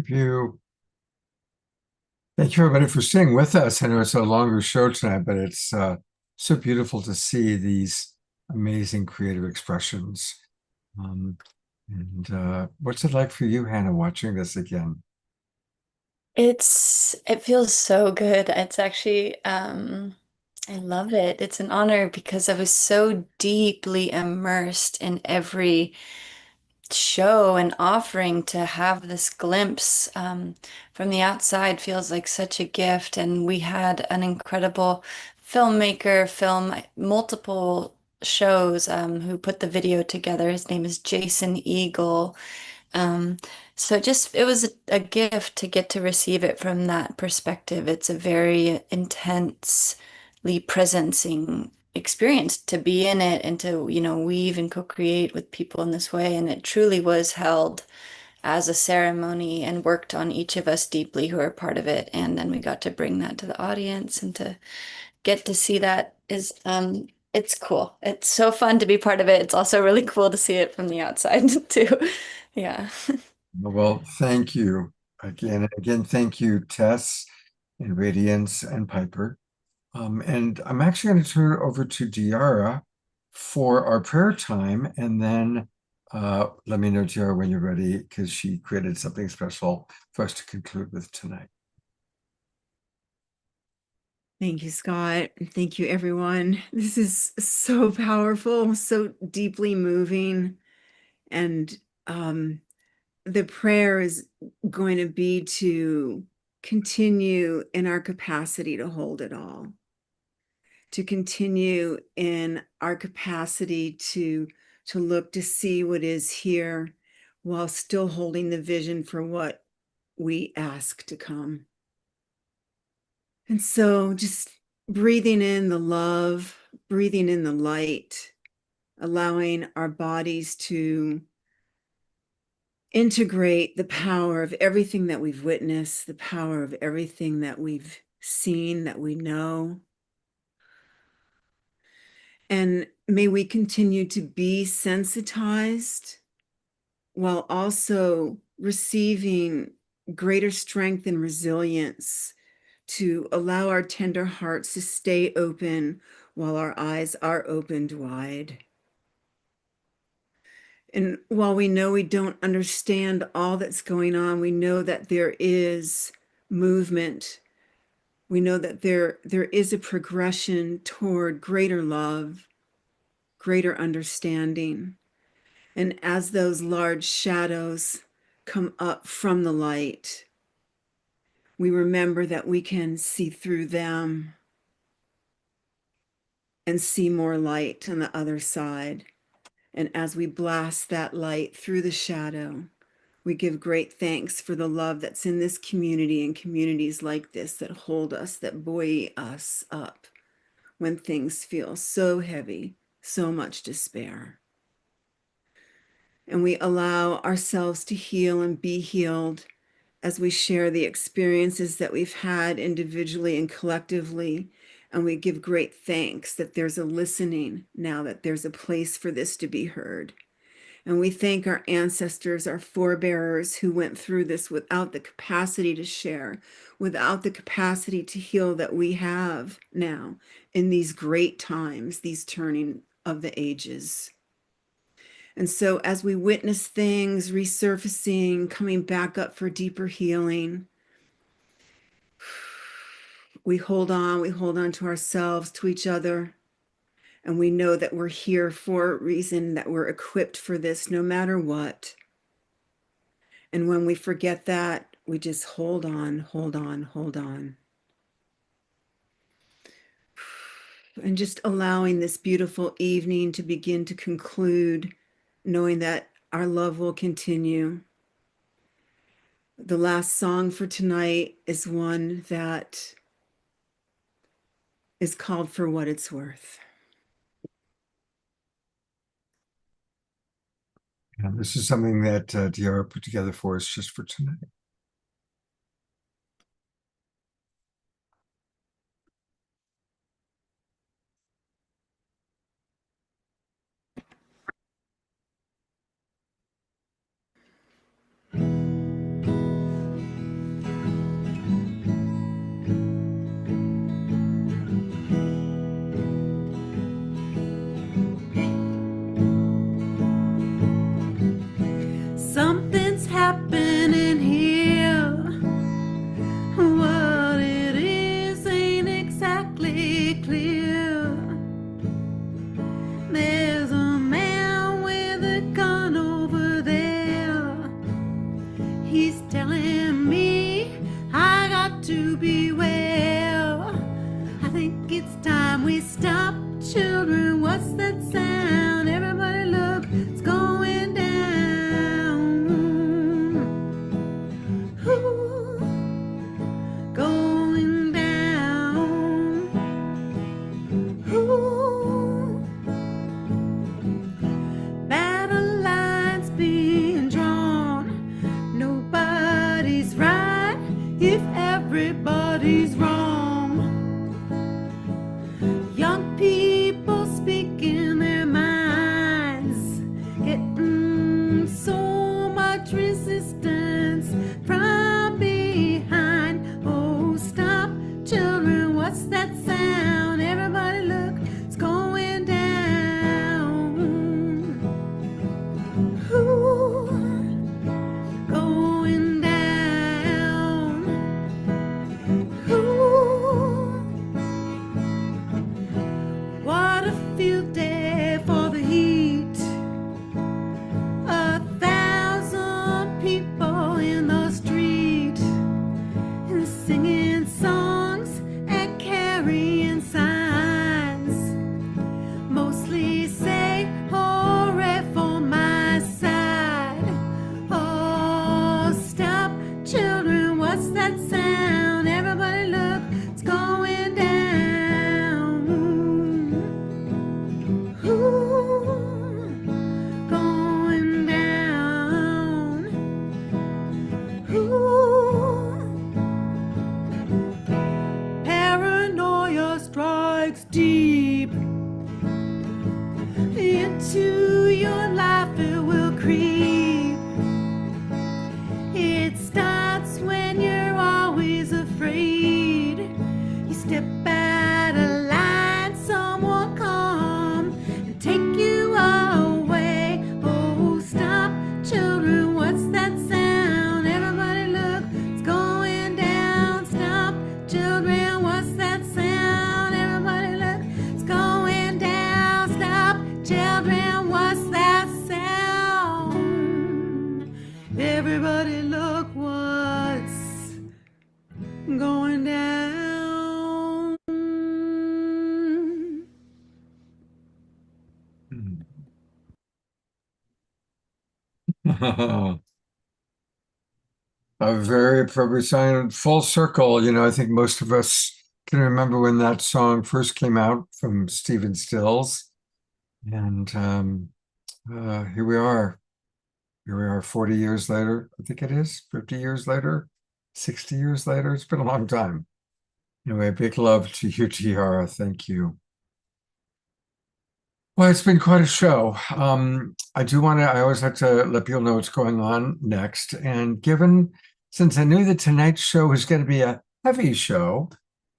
of you. Thank you, everybody, for staying with us. I know it's a longer show tonight, but it's so beautiful to see these amazing creative expressions. What's it like for you, Hannah, watching this again? It feels so good. It's actually I love it. It's an honor because I was so deeply immersed in every show and offering. To have this glimpse from the outside feels like such a gift. And we had an incredible filmmaker film multiple shows who put the video together. His name is Jason Eagle. So it was a gift to get to receive it from that perspective. It's a very intensely presencing experience to be in it and to, weave and co-create with people in this way. And it truly was held as a ceremony and worked on each of us deeply who are part of it. And then we got to bring that to the audience and to get to see that it's cool. It's so fun to be part of it. It's also really cool to see it from the outside too. Yeah. Well, thank you again. Again, thank you, Tess and Radiance and Piper. And I'm actually going to turn it over to Diara for our prayer time. And then let me know, Diara, when you're ready, because she created something special for us to conclude with tonight. Thank you, Scott. Thank you, everyone. This is so powerful, so deeply moving. And the prayer is going to be to continue in our capacity to hold it all, to continue in our capacity to look to see what is here while still holding the vision for what we ask to come. And so just breathing in the love, breathing in the light, allowing our bodies to integrate the power of everything that we've witnessed, the power of everything that we've seen, that we know. And may we continue to be sensitized while also receiving greater strength and resilience to allow our tender hearts to stay open while our eyes are opened wide. And while we know we don't understand all that's going on, we know that there is movement. We know that there is a progression toward greater love, greater understanding. And as those large shadows come up from the light, we remember that we can see through them and see more light on the other side. And as we blast that light through the shadow, we give great thanks for the love that's in this community and communities like this that hold us, that buoy us up when things feel so heavy, so much despair. And we allow ourselves to heal and be healed as we share the experiences that we've had individually and collectively. And we give great thanks that there's a listening now, that there's a place for this to be heard. And we thank our ancestors, our forebearers who went through this without the capacity to share, without the capacity to heal that we have now in these great times, these turning of the ages. And so as we witness things resurfacing, coming back up for deeper healing, we hold on to ourselves, to each other. And we know that we're here for a reason, that we're equipped for this no matter what. And when we forget that, we just hold on, hold on, hold on. And just allowing this beautiful evening to begin to conclude, knowing that our love will continue. The last song for tonight is one that is called For What It's Worth. And this is something that Diara put together for us just for tonight. stop, children, what's that sound? Everybody look, it's going down. Ooh, going down. Ooh, battle lines being drawn. Nobody's right if everybody's wrong. Young people speaking their minds, getting so much resistance from behind. Oh, stop, children, what's that sound? Everybody look, it's going down. Ooh, going down. Ooh, what a field day for the heat. 1,000 people in the street and singing songs and carrying signs. Mostly say hooray for my side. Oh, stop, children, what's that sound? Everybody look, it's going down. Ooh, going down. Ooh, paranoia strikes deep into your life, it will creep. It starts when you're always afraid. You step out of line, someone come and take you away. Oh, stop, children, what's that sound? Everybody look, it's going down. Stop, children, what's that sound? Everybody look, it's going down. Stop, children, what's that sound? Everybody look, what's going down. A very appropriate song, full circle. You know, I think most of us can remember when that song first came out from Stephen Stills. And here we are. Here we are 40 years later. I think it is 50 years later, 60 years later. It's been a long time. Anyway, big love to you, Tiara. Thank you. Well, it's been quite a show. I always like to let people know what's going on next. And since I knew the Tonight Show was going to be a heavy show,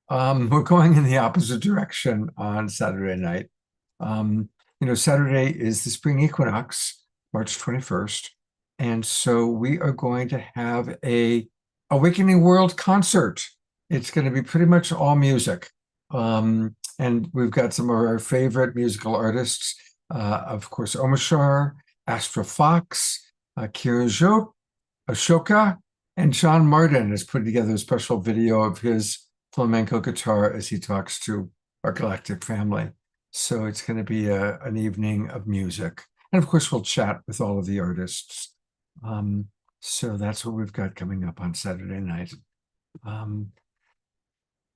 we're going in the opposite direction on Saturday night. Saturday is the spring equinox, March 21st. And so we are going to have a Awakening World concert. It's going to be pretty much all music. And we've got some of our favorite musical artists, of course, Omashar, Astra Fox, Kira Ashoka, and John Martin has put together a special video of his flamenco guitar as he talks to our galactic family. So it's going to be an evening of music. And of course, we'll chat with all of the artists. So that's what we've got coming up on Saturday night.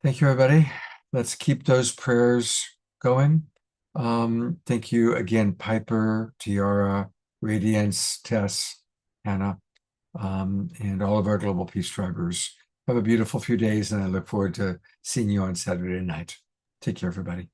Thank you, everybody. Let's keep those prayers going. Thank you again, Piper, Tiara, Radiance, Tess, Hannah, and all of our Global Peace Drivers. Have a beautiful few days, and I look forward to seeing you on Saturday night. Take care, everybody.